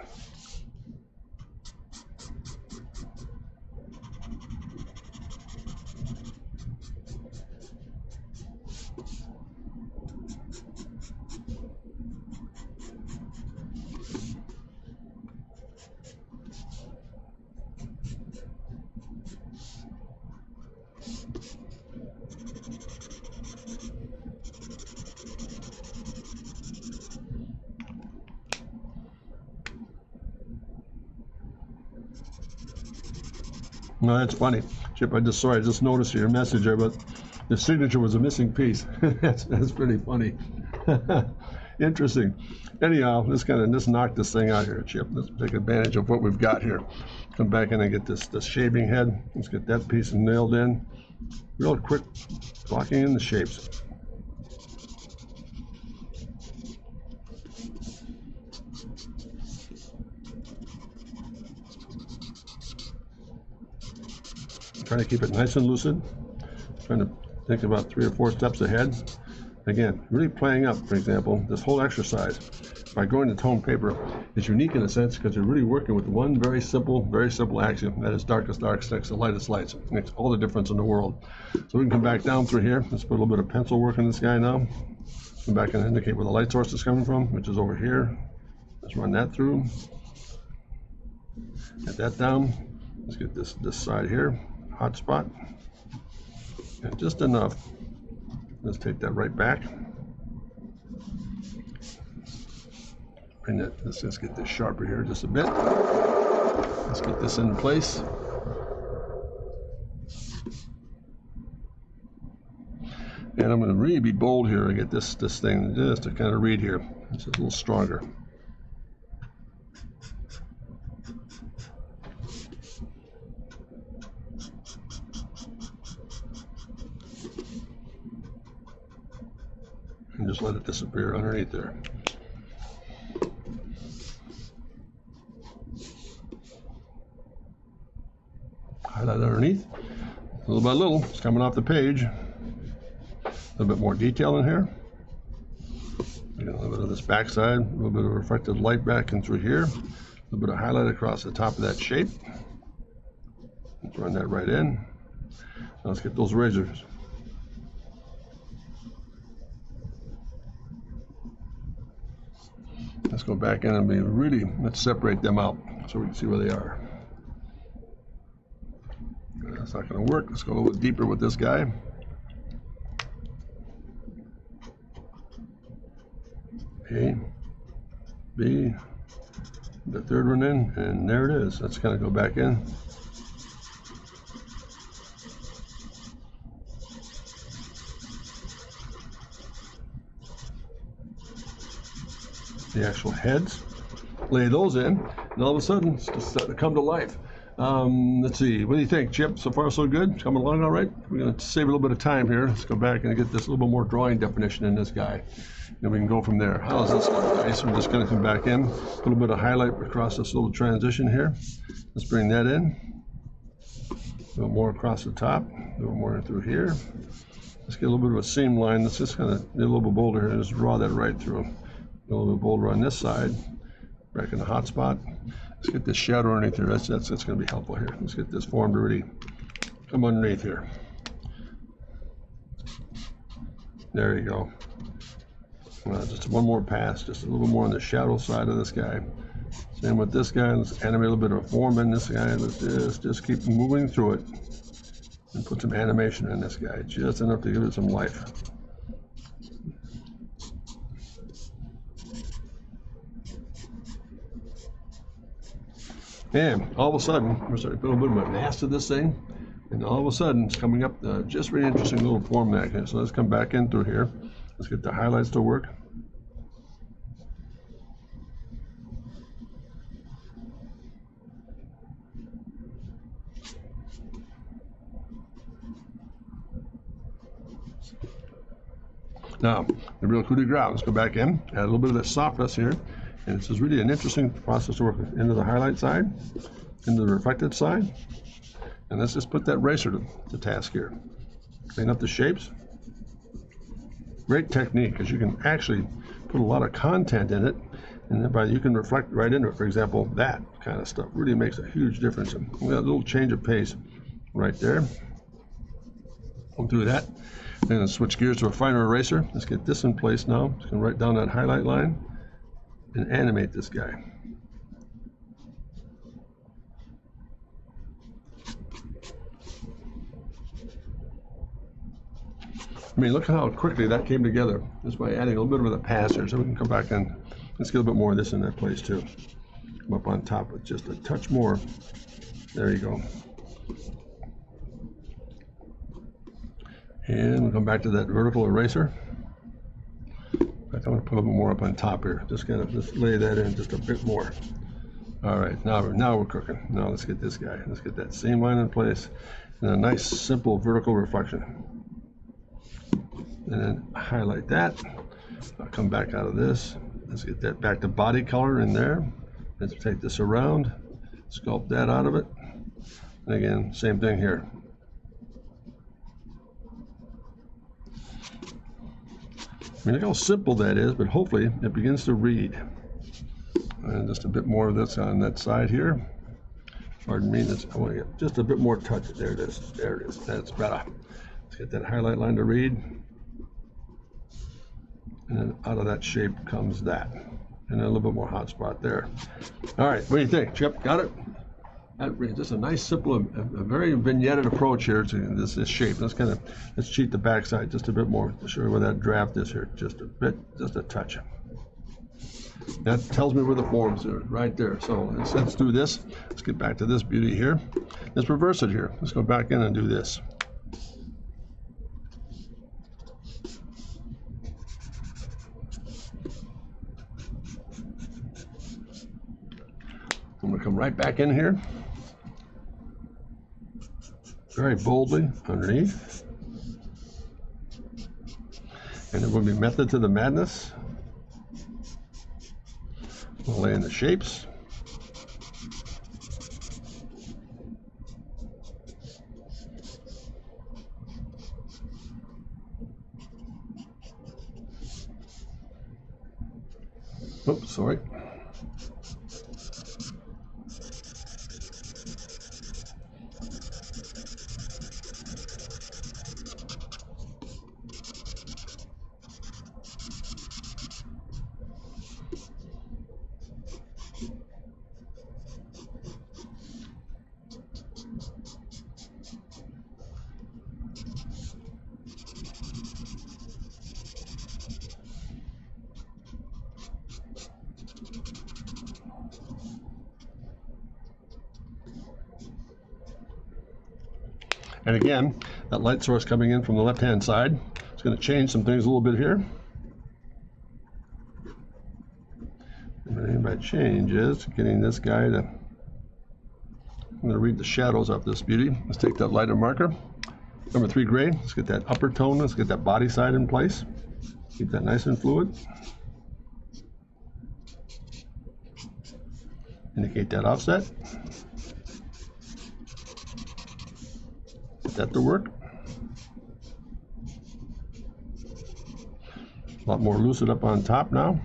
No, that's funny, Chip. I just noticed your message there, but the signature was a missing piece. that's pretty funny. Interesting. Anyhow, let's knock this thing out here, Chip. Let's take advantage of what we've got here. Come back in and get this shaving head. Let's get that piece nailed in. Real quick, locking in the shapes. Trying to keep it nice and lucid. Trying to think about 3 or 4 steps ahead. Again, really playing up, for example, this whole exercise by going to tone paper is unique in a sense because you're really working with one very simple axiom. That is darkest darks next to lightest lights. It makes all the difference in the world. So we can come back down through here. Let's put a little bit of pencil work in this guy now. Come back and indicate where the light source is coming from, which is over here. Let's run that through. Get that down. Let's get this side here, hot spot. And just enough. Let's take that right back. Bring that, let's just get this sharper here just a bit. Let's get this in place. And I'm going to really be bold here to get this thing just to kind of read here. This is a little stronger. And just let it disappear underneath there. Highlight underneath, little by little, it's coming off the page. A little bit more detail in here. A little bit of this backside, a little bit of reflected light back in through here. A little bit of highlight across the top of that shape. Let's run that right in. Now let's get those razors. Let's go back in and let's separate them out so we can see where they are. That's not going to work. Let's go a little bit deeper with this guy. A, B, the third one in, and there it is. Let's kind of go back in. The actual heads, lay those in, and all of a sudden it's just starting to come to life. Let's see, what do you think, Chip? So far so good? Coming along all right? We're going to save a little bit of time here. Let's go back and get this a little bit more drawing definition in this guy. And we can go from there. How does this look, guys? We're just going to come back in, a little bit of highlight across this little transition here. Let's bring that in. A little more across the top, a little more through here. Let's get a little bit of a seam line. Let's just kind of be a little bit bolder here and just draw that right through. A little bit bolder on this side, back in the hot spot. Let's get this shadow underneath here. That's going to be helpful here. Let's get this form to really come underneath here. There you go. Just one more pass, just a little bit more on the shadow side of this guy. Same with this guy. Let's animate a little bit of a form in this guy. Let's just keep moving through it and put some animation in this guy, just enough to give it some life. And all of a sudden, we're starting to put a little bit of a mass to this thing, and all of a sudden, it's coming up just really interesting little form back here. So let's come back in through here. Let's get the highlights to work. Now, the real coup de grace, let's go back in, add a little bit of that softness here. And this is really an interesting process to work into the highlight side, into the reflected side. And let's just put that eraser to task here. Clean up the shapes. Great technique, because you can actually put a lot of content in it, and thereby you can reflect right into it. For example, that kind of stuff really makes a huge difference. And we got a little change of pace right there. Go through that. Then let's switch gears to a finer eraser. Let's get this in place now. Just gonna write down that highlight line and animate this guy. I mean, look how quickly that came together just by adding a little bit of the pass here. So we can come back and let's get a bit more of this in that place too. Come up on top with just a touch more. There you go. And we'll come back to that vertical eraser. I'm going to put a little more up on top here. Just lay that in just a bit more. All right, now we're cooking. Now let's get this guy. Let's get that seam line in place and a nice simple vertical reflection. And then highlight that. I'll come back out of this. Let's get that back to body color in there. Let's take this around, sculpt that out of it. And again, same thing here. I mean, look how simple that is, but hopefully it begins to read. And just a bit more of this on that side here. Pardon me, I want to get just a bit more touch. There it is. There it is. That's better. Let's get that highlight line to read. And then out of that shape comes that. And then a little bit more hot spot there. All right, what do you think, Chip? Got it? Just a nice, simple, a very vignetted approach here to this shape. Let's cheat the backside just a bit more to show you where that draft is here. Just a bit, just a touch. That tells me where the forms are, right there. So let's do this. Let's get back to this beauty here. Let's reverse it here. Let's go back in and do this. I'm going to come right back in here. Very boldly underneath. And it will be method to the madness. We'll lay in the shapes. Oops, sorry. And again, that light source coming in from the left-hand side, it's going to change some things a little bit here. And what I mean by change is getting this guy to, I'm going to read the shadows of this beauty. Let's take that lighter marker, number 3 gray. Let's get that upper tone. Let's get that body side in place. Keep that nice and fluid. Indicate that offset. Get that to work. A lot more lucid up on top now.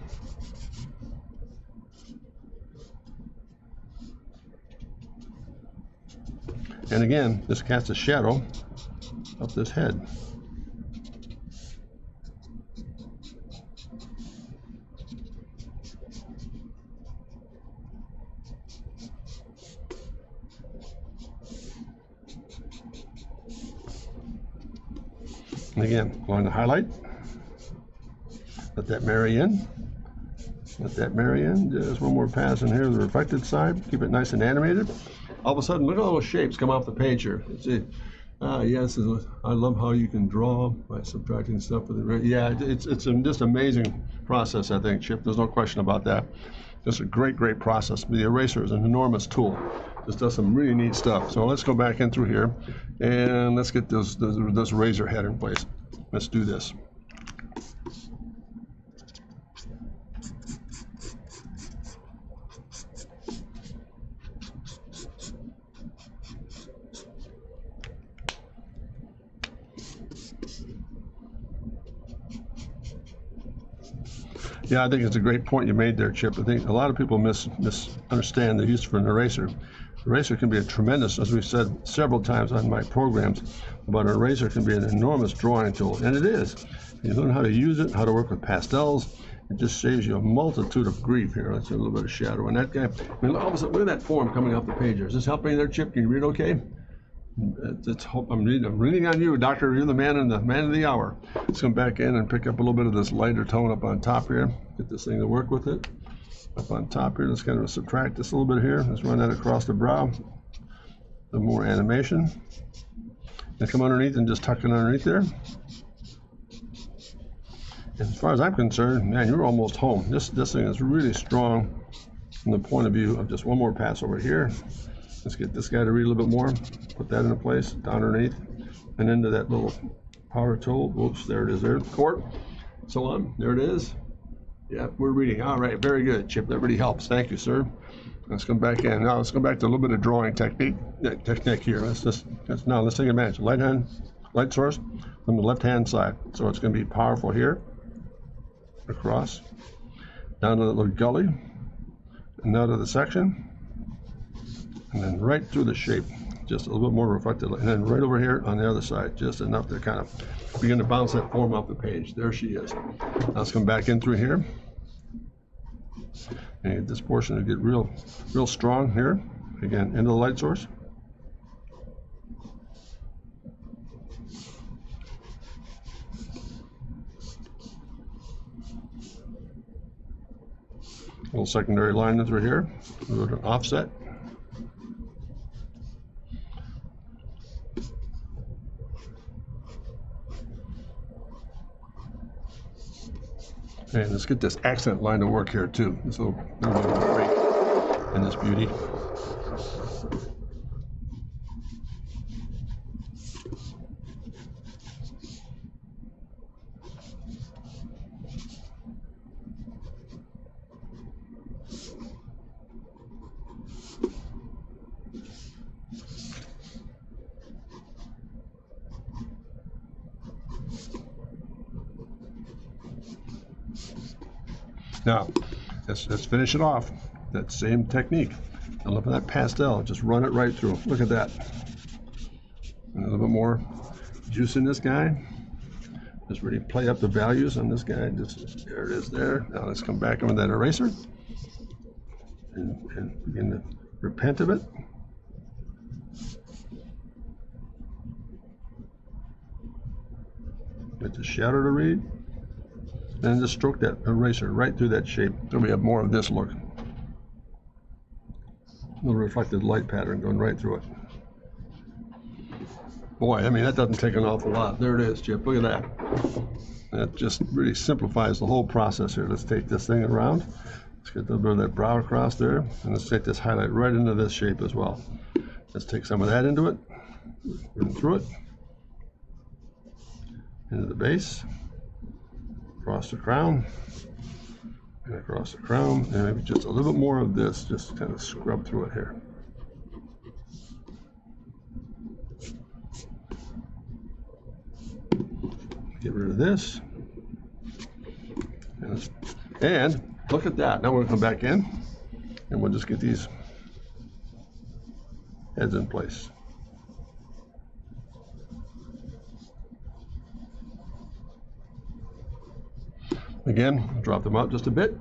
And again, this casts a shadow up this head. And again, going to highlight. Let that marry in. Let that marry in. Just one more pass in here, the reflected side. Keep it nice and animated. All of a sudden, look at all those shapes come off the page here. See, yes, I love how you can draw by subtracting stuff with it. Yeah, it's just amazing process, I think, Chip. There's no question about that. Just a great process. The eraser is an enormous tool. Just does some really neat stuff. So let's go back in through here, and let's get this razor head in place. Let's do this. Yeah, I think it's a great point you made there, Chip. I think a lot of people misunderstand the use for an eraser. Eraser can be a tremendous, as we've said several times on my programs, but an eraser can be an enormous drawing tool, and it is. You learn how to use it, how to work with pastels. It just saves you a multitude of grief here. Let's do a little bit of shadow on that guy. I mean, all of a sudden, look at that form coming off the page here. Is this helping there, Chip? Can you read okay? I'm reading on you, Doctor. You're the man of the hour. Let's come back in and pick up a little bit of this lighter tone up on top here. Get this thing to work with it. Up on top here, let's kind of subtract this a little bit here. Let's run that across the brow. Some more animation. And come underneath and just tuck it underneath there. As far as I'm concerned, man, you're almost home. This thing is really strong from the point of view of just one more pass over here. Let's get this guy to read a little bit more. Put that into place, down underneath, and into that little power tool. Whoops, there it is there. Court. So on. There it is. Yeah, we're reading. All right, very good, Chip. That really helps. Thank you, sir. Let's come back in. Now let's go back to a little bit of drawing technique here. Let's take advantage. Light source from the left-hand side. So it's going to be powerful here, across, down to that little gully, and out of the section, and then right through the shape, just a little bit more reflected, and then right over here on the other side, just enough to kind of begin to bounce that form off the page. There she is. Now let's come back in through here, and this portion will get real strong here. Again, into the light source. Little secondary line through here, a little offset. And let's get this accent line to work here too. This little bit of a break in this beauty. Now, let's finish it off. That same technique. And look at that pastel. Just run it right through. Look at that. And a little bit more juice in this guy. Just really play up the values on this guy. Just there it is there. Now let's come back in with that eraser and begin to repent of it. Get the shadow to read. And just stroke that eraser right through that shape. So we have more of this look. A little reflected light pattern going right through it. Boy, I mean, that doesn't take an awful lot. There it is, Chip. Look at that. That just really simplifies the whole process here. Let's take this thing around. Let's get a little bit of that brow across there. And let's take this highlight right into this shape as well. Let's take some of that into it. Run through it. Into the base. Across the crown, and across the crown, and maybe just a little bit more of this, just kind of scrub through it here. Get rid of this. And look at that. Now we're going to come back in, and we'll just get these heads in place. Again, drop them out just a bit.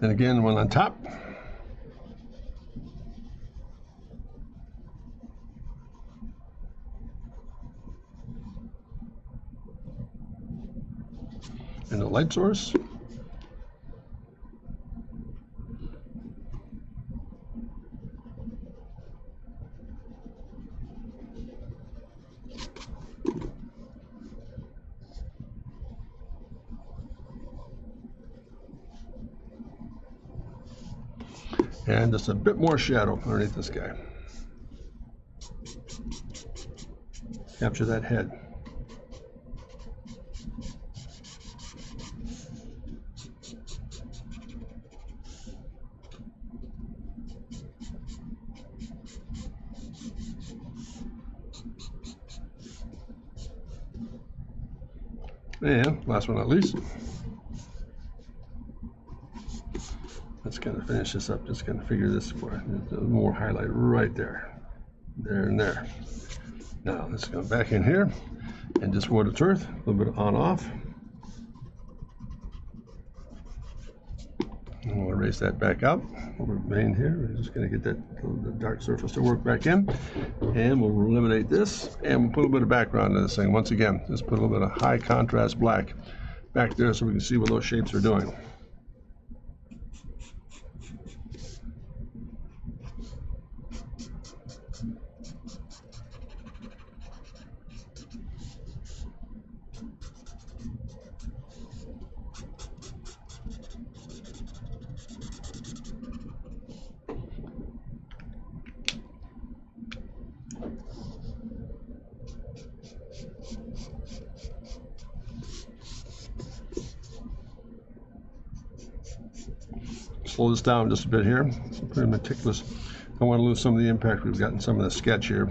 And again, one on top. And the light source. And just a bit more shadow underneath this guy. Capture that head. And last but not least, let's kind of finish this up. Just kind of figure this for a little more highlight right there, there and there. Now let's go back in here and just Wood of Truth, a little bit of on off. And we'll erase that back out. We'll remain here. We're just going to get the dark surface to work back in. And we'll eliminate this. And we'll put a little bit of background in this thing. Once again, just put a little bit of high contrast black back there so we can see what those shapes are doing. slow this down just a bit here. It's pretty meticulous. I don't want to lose some of the impact we've got in some of the sketch here.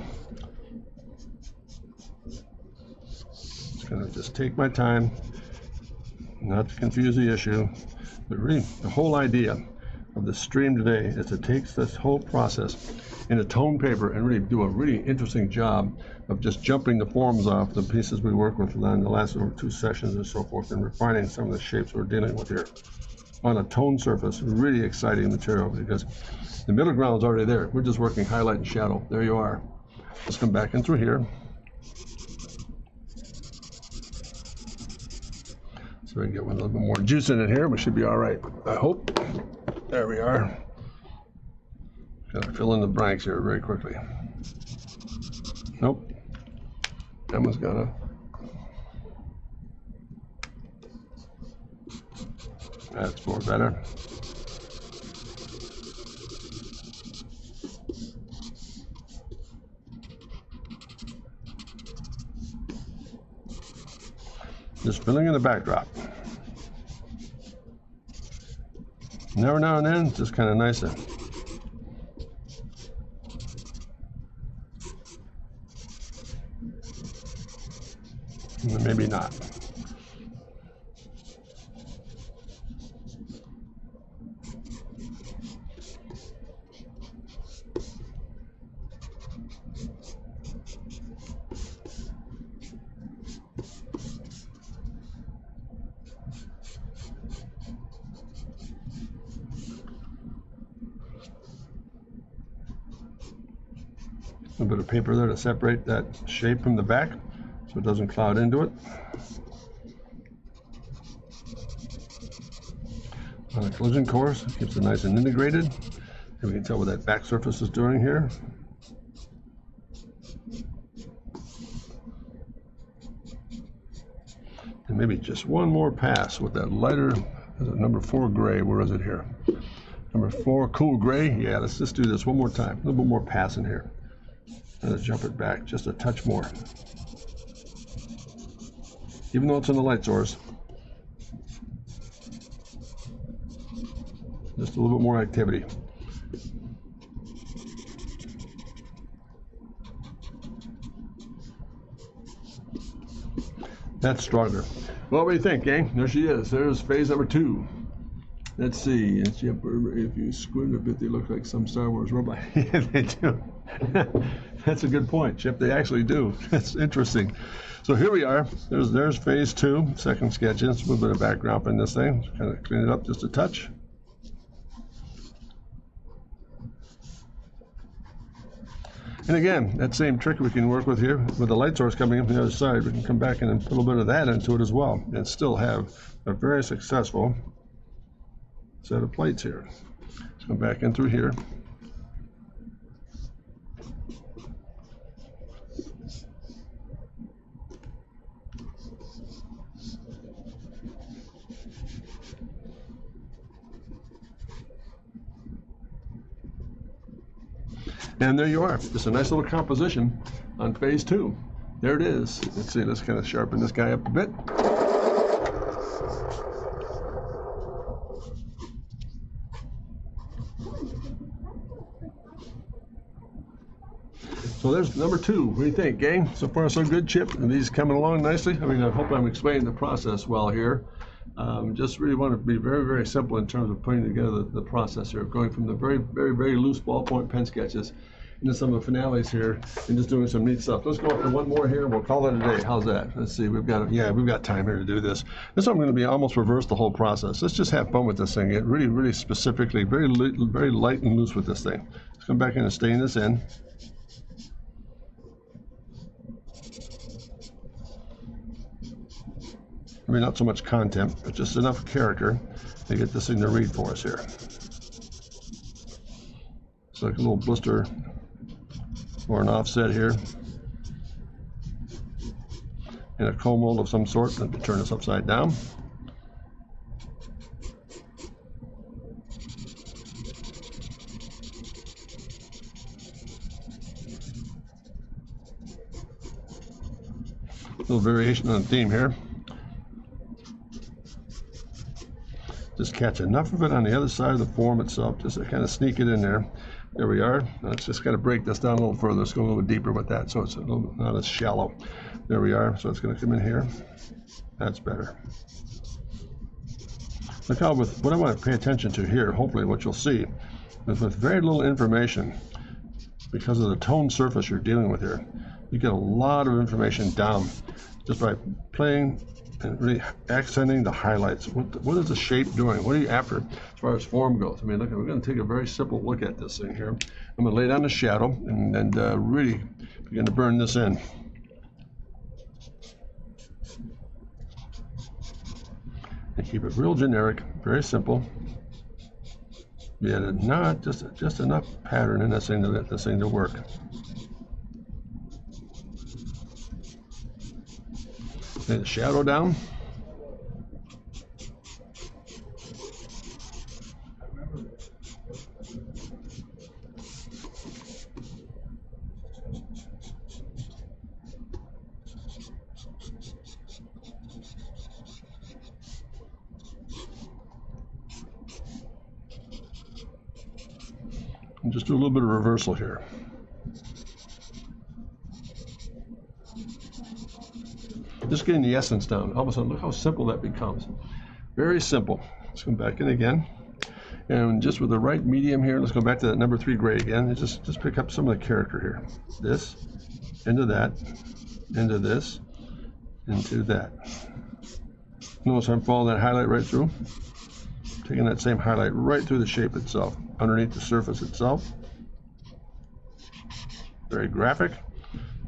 Just going to just take my time, not to confuse the issue. But really, the whole idea of the stream today is to take this whole process in a tone paper and really do a really interesting job of just jumping the forms off the pieces we work with on the last 2 sessions and so forth, and refining some of the shapes we're dealing with here on a tone surface. Really exciting material because the middle ground is already there. We're just working highlight and shadow. There you are. Let's come back in through here. So we can get one a little bit more juice in it here. We should be all right, I hope. There we are. Gotta fill in the blanks here very quickly. Nope. Emma's gotta. That's more better. Just filling in the backdrop. Every now and then, it's just kind of nice to maybe not. A little bit of paper there to separate that shape from the back so it doesn't cloud into it. On a collision course, it keeps it nice and integrated. And we can tell what that back surface is doing here. And maybe just one more pass with that lighter, is it number 4 gray? Where is it here? Number 4 cool gray. Yeah, let's just do this one more time. A little bit more pass in here. And let's jump it back just a touch more. Even though it's in the light source, just a little bit more activity. That's stronger. Well, what do you think, gang? There she is. There's phase number 2. Let's see. If you squint a bit, they look like some Star Wars robot. Yeah, they do. That's a good point, Chip. They actually do. That's interesting. So here we are. There's phase 2, second sketches. A little bit of background in this thing. Just kind of clean it up just a touch. And again, that same trick we can work with here with the light source coming up the other side. We can come back and put a little bit of that into it as well and still have a very successful set of plates here. Let's come back in through here. And there you are, just a nice little composition on phase 2. There it is. Let's see, let's kind of sharpen this guy up a bit. So there's number 2. What do you think, gang? So far so good, Chip? Are these coming along nicely? I mean, I hope I'm explaining the process well here. Just really want to be very, very simple in terms of putting together the process here, going from the very, very, very loose ballpoint pen sketches into some of the finales here and just doing some neat stuff. Let's go up to one more here and we'll call it a day. How's that? Let's see, we've got time here to do this. This one I'm going to be almost reverse the whole process. Let's just have fun with this thing. Get really, really specifically, very light and loose with this thing. Let's come back in and stain this in. I mean, not so much content, but just enough character to get this thing to read for us here. It's like a little blister or an offset here. And a comb mold of some sort. Let me turn this upside down. A little variation on the theme here. just catch enough of it on the other side of the form itself, just to kind of sneak it in there. There we are. Let's just kind of break this down a little further. Let's go a little bit deeper with that, so it's a little bit not as shallow. There we are. So it's going to come in here. That's better. Look how with what I want to pay attention to here, hopefully what you'll see, is with very little information, because of the tone surface you're dealing with here, you get a lot of information down just by playing and really accenting the highlights. What is the shape doing? What are you after as far as form goes? I mean, look, we're going to take a very simple look at this thing here. I'm going to lay down the shadow and really begin to burn this in. And keep it real generic, very simple. Yet not just enough pattern in this thing to get this thing to work. Lay the shadow down. And just do a little bit of reversal here. Just getting the essence down. All of a sudden, look how simple that becomes. Very simple. Let's come back in again. And just with the right medium here, let's go back to that number 3 gray again. And just pick up some of the character here. This, into that, into this, into that. Notice I'm following that highlight right through. Taking that same highlight right through the shape itself, underneath the surface itself. Very graphic.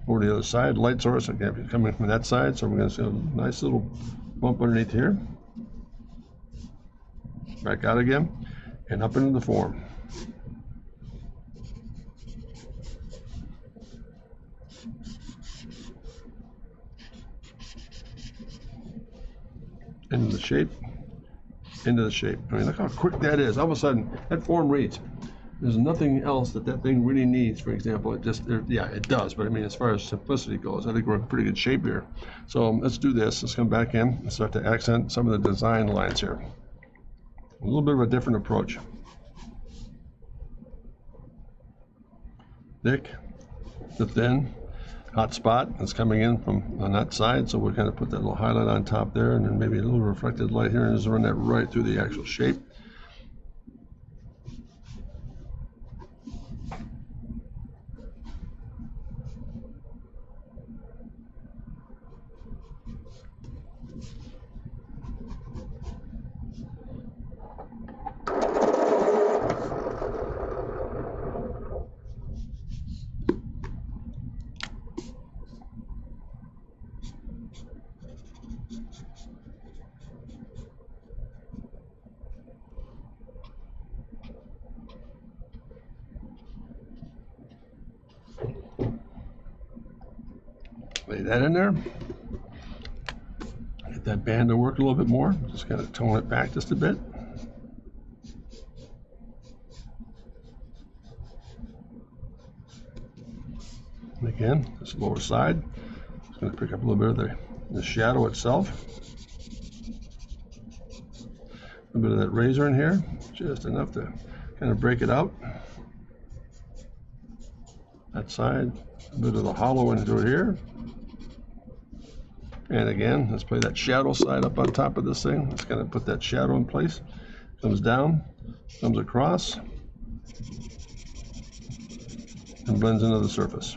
Over to the other side, light source again coming from that side, so we're going to see a nice little bump underneath here. Back out again, and up into the form. Into the shape, into the shape. I mean, look how quick that is. All of a sudden, that form reads. There's nothing else that thing really needs. For example, yeah, it does. But I mean, as far as simplicity goes, I think we're in pretty good shape here. So let's do this. Let's come back in and start to accent some of the design lines here. A little bit of a different approach. Thick, the thin, hot spot that's coming in from on that side. So we'll kind of put that little highlight on top there, and then maybe a little reflected light here, and just run that right through the actual shape. Lay that in there. Get that band to work a little bit more. Just kind of tone it back just a bit. And again, this lower side. Just going to pick up a little bit of the shadow itself. A little bit of that razor in here, just enough to kind of break it out. That side, a bit of the hollow into it here. And again, let's play that shadow side up on top of this thing. Let's kind of put that shadow in place. Comes down, comes across, and blends into the surface.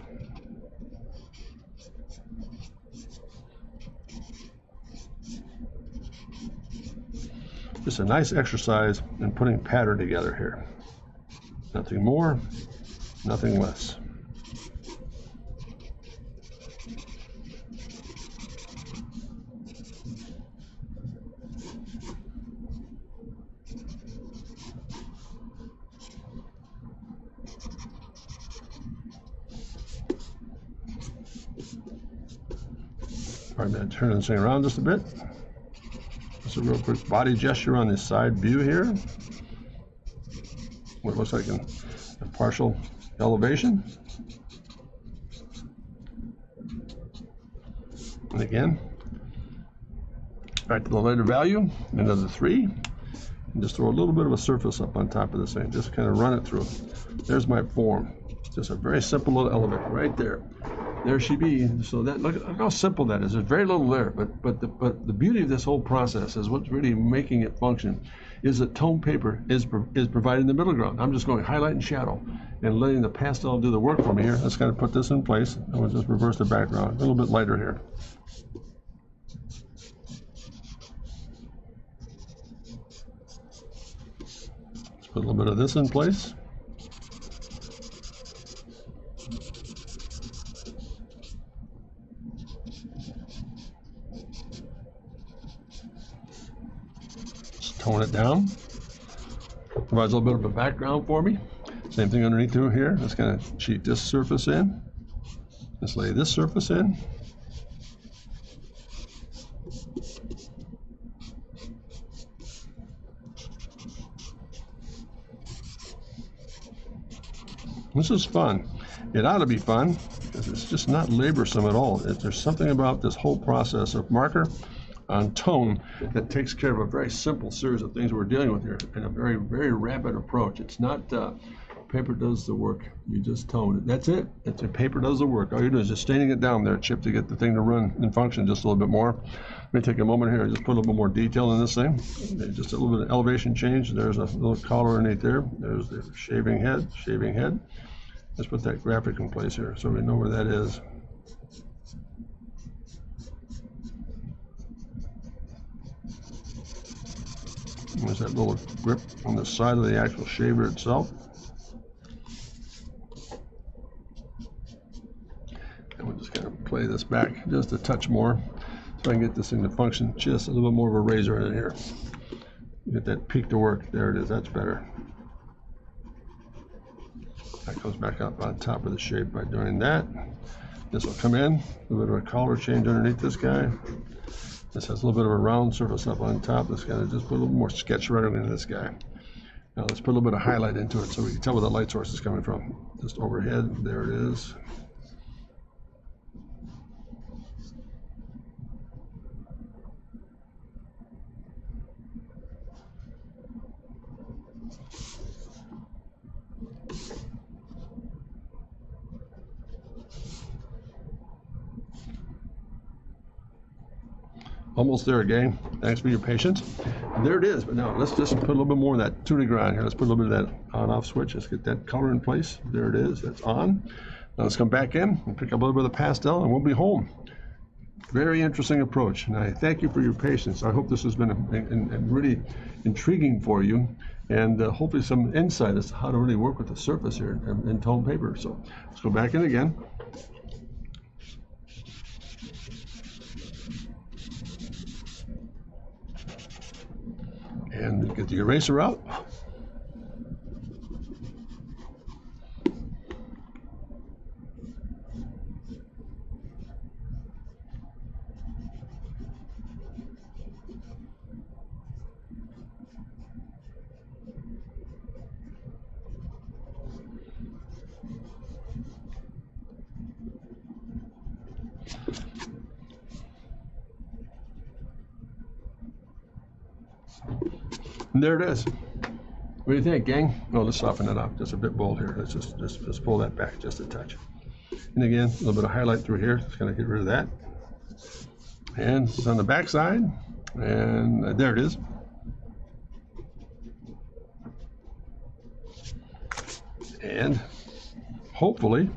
Just a nice exercise in putting pattern together here. Nothing more, nothing less. I'm going to turn this thing around just a bit. Just a real quick body gesture on this side view here. What looks like a partial elevation. And again, back to the lighter value, another 3. and just throw a little bit of a surface up on top of this thing. Just kind of run it through. There's my form. Just a very simple little element right there. There she be. So that look how simple that is. There's very little there, but the beauty of this whole process is what's really making it function is that tone paper is providing the middle ground. I'm just going highlight and shadow and letting the pastel do the work for me here. Let's kind of put this in place. And we'll just reverse the background. A little bit lighter here. Let's put a little bit of this in place. Tone it down. Provides a little bit of a background for me. Same thing underneath through here. Let's kind of cheat this surface in. Let's lay this surface in. This is fun. It ought to be fun because it's just not laborsome at all. There's something about this whole process of marker on tone that takes care of a very simple series of things we're dealing with here in a very, very rapid approach. It's not paper does the work. You just tone it. That's it. It's a paper does the work. All you're doing is just staining it down there, Chip, to get the thing to run and function just a little bit more. Let me take a moment here and just put a little bit more detail in this thing. Just a little bit of elevation change. There's a little collar underneath there. There's the shaving head. Let's put that graphic in place here so we know where that is. There's that little grip on the side of the actual shaver itself. And we'll just kind of play this back just a touch more so I can get this thing to function just a little bit more of a razor in here. Get that peak to work. There it is. That's better. That goes back up on top of the shape by doing that. This will come in. A little bit of a color change underneath this guy. This has a little bit of a round surface up on top. Let's kind of just put a little more sketch right into this guy. Now let's put a little bit of highlight into it so we can tell where the light source is coming from. Just overhead, there it is. Almost there, gang. Thanks for your patience. There it is. But now let's just put a little bit more of that tuning ground here. Let's put a little bit of that on-off switch. Let's get that color in place. There it is. That's on. Now let's come back in and pick up a little bit of the pastel, and we'll be home. Very interesting approach, and I thank you for your patience. I hope this has been a really intriguing for you, and hopefully some insight as to how to really work with the surface here in tone paper. So let's go back in again. And get the eraser out. And there it is. What do you think, gang? No, let's soften it up. Just a bit bold here. Let's just pull that back just a touch. And again, a little bit of highlight through here. Just gonna get rid of that. And it's on the back side. And there it is. And hopefully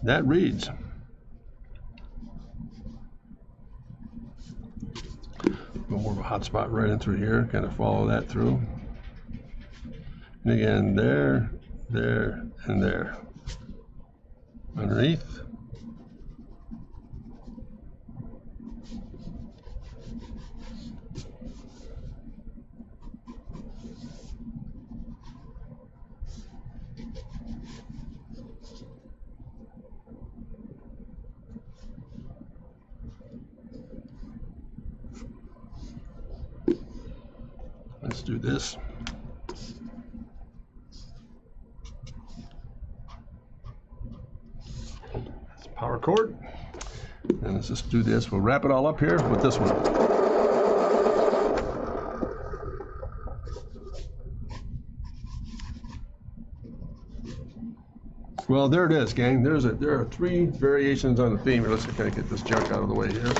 that reads. More of a hot spot right in through here, kind of follow that through. And again, there, and there. Underneath. Let's do this. That's a power cord. And let's just do this. We'll wrap it all up here with this one. Well, there it is, gang. There are 3 variations on the theme. Let's kind of get this junk out of the way here,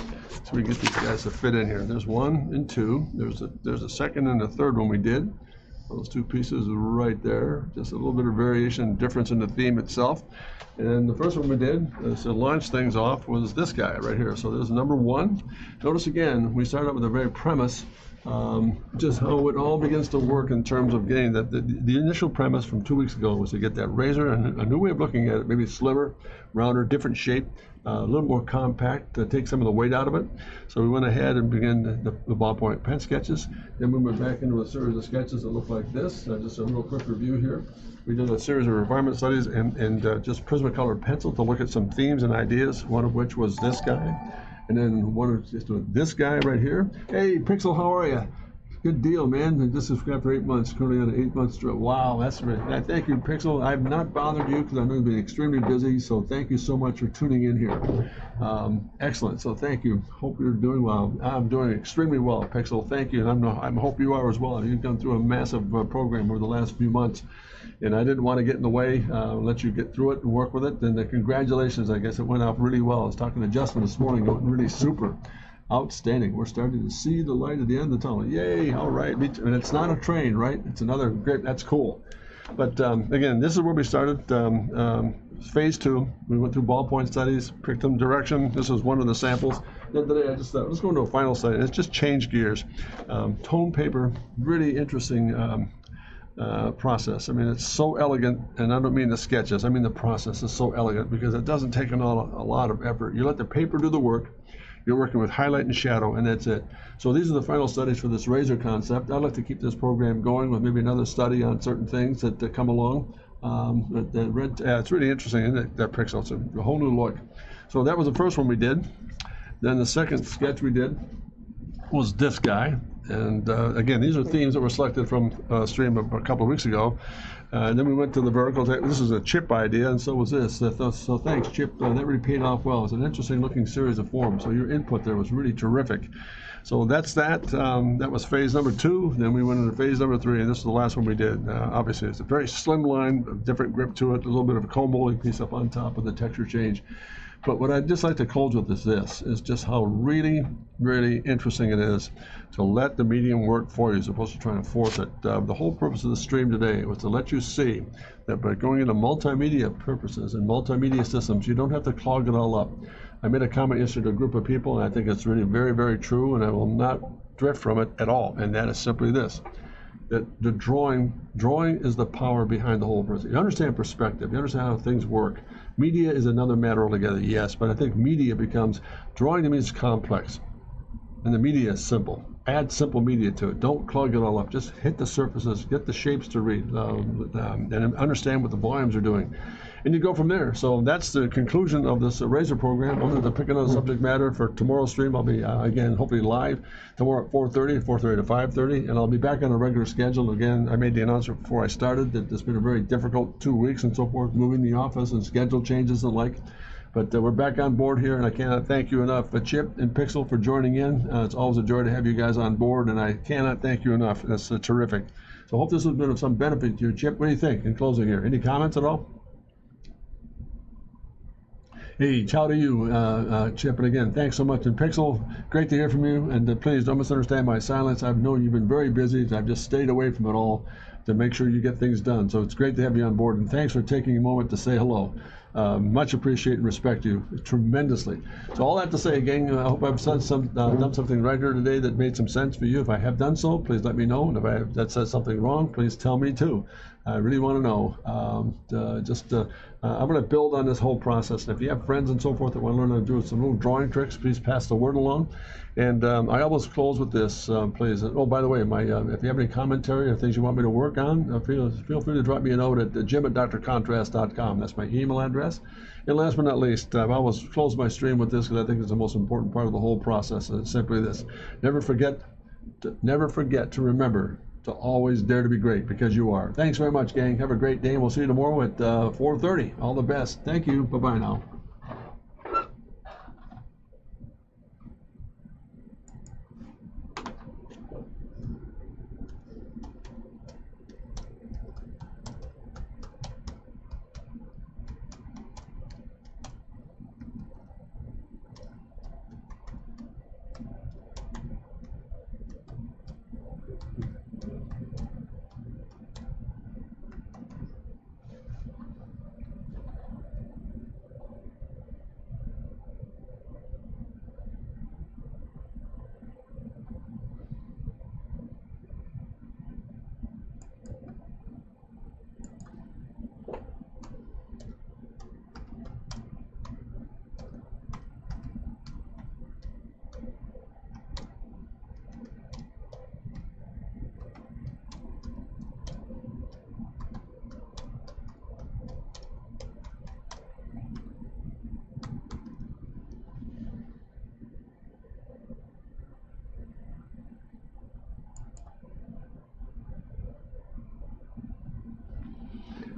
so we can get these guys to fit in here. There's 1 and 2. There's a second and a third one we did. Those 2 pieces right there. Just a little bit of variation, difference in the theme itself. And the first one we did to launch things off was this guy right here. So there's number 1. Notice again, we started out with a very premise. Just how it all begins to work in terms of getting that. The initial premise from 2 weeks ago was to get that razor and a new way of looking at it, maybe slimmer, rounder, different shape, a little more compact to take some of the weight out of it. So we went ahead and began the ballpoint pen sketches. Then we went back into a series of sketches that look like this. Just a real quick review here. We did a series of refinement studies and just Prismacolor pencil to look at some themes and ideas, one of which was this guy. And then one of just this guy right here. Hey, Pixel, how are you? Good deal, man. And this is after 8 months, currently on an 8-month strip. Wow, that's really, thank you, Pixel. I've not bothered you because I know you've been extremely busy, so thank you so much for tuning in here. Excellent, so thank you. Hope you're doing well. I'm doing extremely well, Pixel. Thank you, and I hope you are as well. You've gone through a massive program over the last few months, and I didn't want to get in the way, let you get through it and work with it. And congratulations, I guess it went off really well. I was talking to Justin this morning, it went really super. Outstanding. We're starting to see the light at the end of the tunnel. Yay, all right. And it's not a train, right? It's another great, that's cool. But again, this is where we started. Phase 2, we went through ballpoint studies, picked them direction. This is one of the samples. Then today I just thought, let's go into a final study. It's just change gears. Tone paper, really interesting process. I mean, it's so elegant, and I don't mean the sketches. I mean the process is so elegant because it doesn't take a lot of effort. You let the paper do the work. You're working with highlight and shadow, and that's it. So these are the final studies for this razor concept. I'd like to keep this program going with maybe another study on certain things that come along. It's really interesting, isn't it, that Pixel? It's a whole new look. So that was the first one we did. Then the second sketch we did was this guy. And again, these are themes that were selected from a stream a couple of weeks ago. And then we went to the vertical. This is a Chip idea, and so was this. So thanks, Chip. That really paid off well. It's an interesting looking series of forms. So your input there was really terrific. So that's that. That was phase number 2. Then we went into phase number 3, and this is the last one we did. Obviously, it's a very slim line, a different grip to it, a little bit of a co-molding piece up on top of the texture change. But what I'd just like to close with is just how really, really interesting it is to let the medium work for you as opposed to trying to force it. The whole purpose of the stream today was to let you see that by going into multimedia purposes and multimedia systems, you don't have to clog it all up. I made a comment yesterday to a group of people, and I think it's really very, very true, and I will not drift from it at all, and that is simply this. That the drawing is the power behind the whole process. You understand perspective, you understand how things work. Media is another matter altogether, yes, but I think media becomes, drawing to me is complex, and the media is simple. Add simple media to it. Don't clog it all up. Just hit the surfaces, get the shapes to read, and understand what the volumes are doing. And you go from there. So that's the conclusion of this razor program. I'm going to pick another subject matter for tomorrow's stream. I'll be, again, hopefully live tomorrow at 4:30 to 5:30, and I'll be back on a regular schedule. Again, I made the announcement before I started that it's been a very difficult 2 weeks and so forth, moving the office and schedule changes and the like. But we're back on board here, and I cannot thank you enough. Chip and Pixel for joining in. It's always a joy to have you guys on board, and I cannot thank you enough. That's terrific. So I hope this has been of some benefit to you. Chip, what do you think in closing here? Any comments at all? Hey, ciao to you, Chip, and again, thanks so much. And Pixel, great to hear from you, and please don't misunderstand my silence. I've known you've been very busy. I've just stayed away from it all to make sure you get things done. So it's great to have you on board, and thanks for taking a moment to say hello. Much appreciate and respect you tremendously. So all that to say, gang, I hope I've done something right here today that made some sense for you. If I have done so, please let me know. And if I have that said something wrong, please tell me too. I really want to know. I'm going to build on this whole process. And if you have friends and so forth that want to learn how to do some little drawing tricks, please pass the word along. And I always close with this, please. Oh, by the way, if you have any commentary or things you want me to work on, feel free to drop me a note at jim@drcontrast.com. That's my email address. And last but not least, I always close my stream with this because I think it's the most important part of the whole process. And it's simply this: never forget to remember to always dare to be great, because you are. Thanks very much, gang. Have a great day, and we'll see you tomorrow at 4:30. All the best. Thank you. Bye-bye now.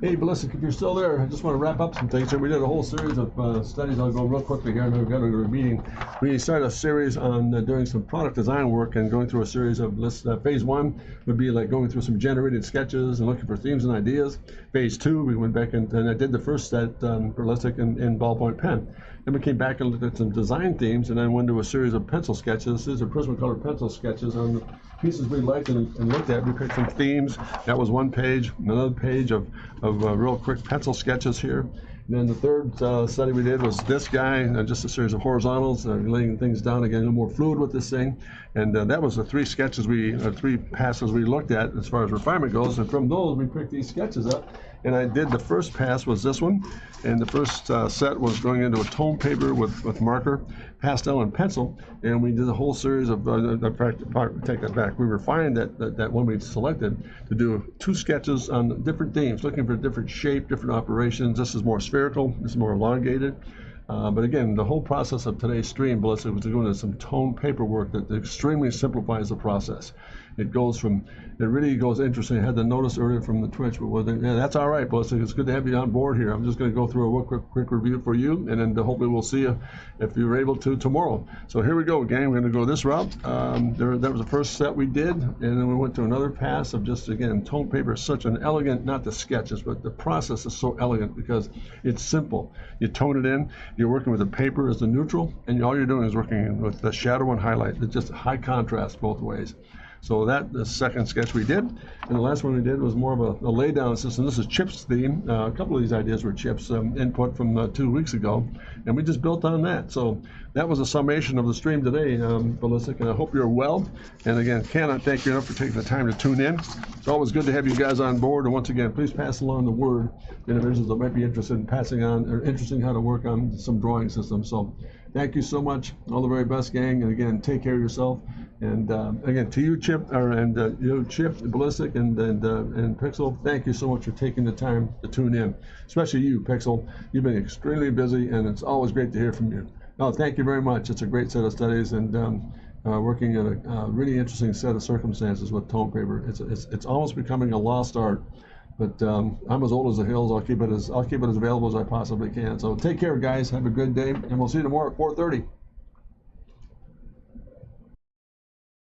Hey, Ballistic, if you're still there, I just want to wrap up some things here. We did a whole series of studies. I'll go real quickly here. I know we've got to go to a meeting. We started a series on doing some product design work and going through a series of lists. Phase 1 would be like going through some generated sketches and looking for themes and ideas. Phase 2, we went back and I did the first set for Ballistic in ballpoint pen. Then we came back and looked at some design themes and then went to a series of pencil sketches. These are Prismacolor pencil sketches on the pieces we liked and looked at. We picked some themes. That was one page. Another page of real quick pencil sketches here. And then the third study we did was this guy, just a series of horizontals, laying things down again, a little more fluid with this thing. And that was the three passes we looked at as far as refinement goes. And from those, we picked these sketches up. And I did the first pass was this one, and the first set was going into a tone paper with marker, pastel, and pencil. And we did a whole series of, take that back, we refined that one we selected to do 2 sketches on different themes, looking for different shape, different operations. This is more spherical, this is more elongated. But again, the whole process of today's stream, Ballistic, was to go into some tone paperwork that extremely simplifies the process. It really goes interesting. I had the notice earlier from the Twitch, but yeah, that's all right, Ballistic. It's good to have you on board here. I'm just going to go through a quick review for you, and then hopefully we'll see you if you're able to tomorrow. So here we go, gang. We're going to go this route. That was the first set we did, and then we went to another pass of just, again, tone paper is such an elegant, not the sketches, but the process is so elegant because it's simple. You tone it in, you're working with the paper as the neutral, and all you're doing is working with the shadow and highlight. It's just high contrast both ways. So the second sketch we did, and the last one we did was more of a laydown system. This is Chip's theme. A couple of these ideas were Chip's input from 2 weeks ago, and we just built on that. So that was a summation of the stream today, Ballistic, and I hope you're well. And again, cannot thank you enough for taking the time to tune in. It's always good to have you guys on board, and once again, please pass along the word to individuals that might be interested in passing on, or interested in how to work on some drawing systems. So thank you so much. All the very best, gang, and again, take care of yourself. And again, to you, Chip, Chip, Ballistic, and Pixel, thank you so much for taking the time to tune in. Especially you, Pixel. You've been extremely busy, and it's always great to hear from you. No, thank you very much. It's a great set of studies, and working in a really interesting set of circumstances with tone paper. It's almost becoming a lost art. But I'm as old as the hills. I'll keep it as available as I possibly can. So take care, guys. Have a good day, and we'll see you tomorrow at 4:30.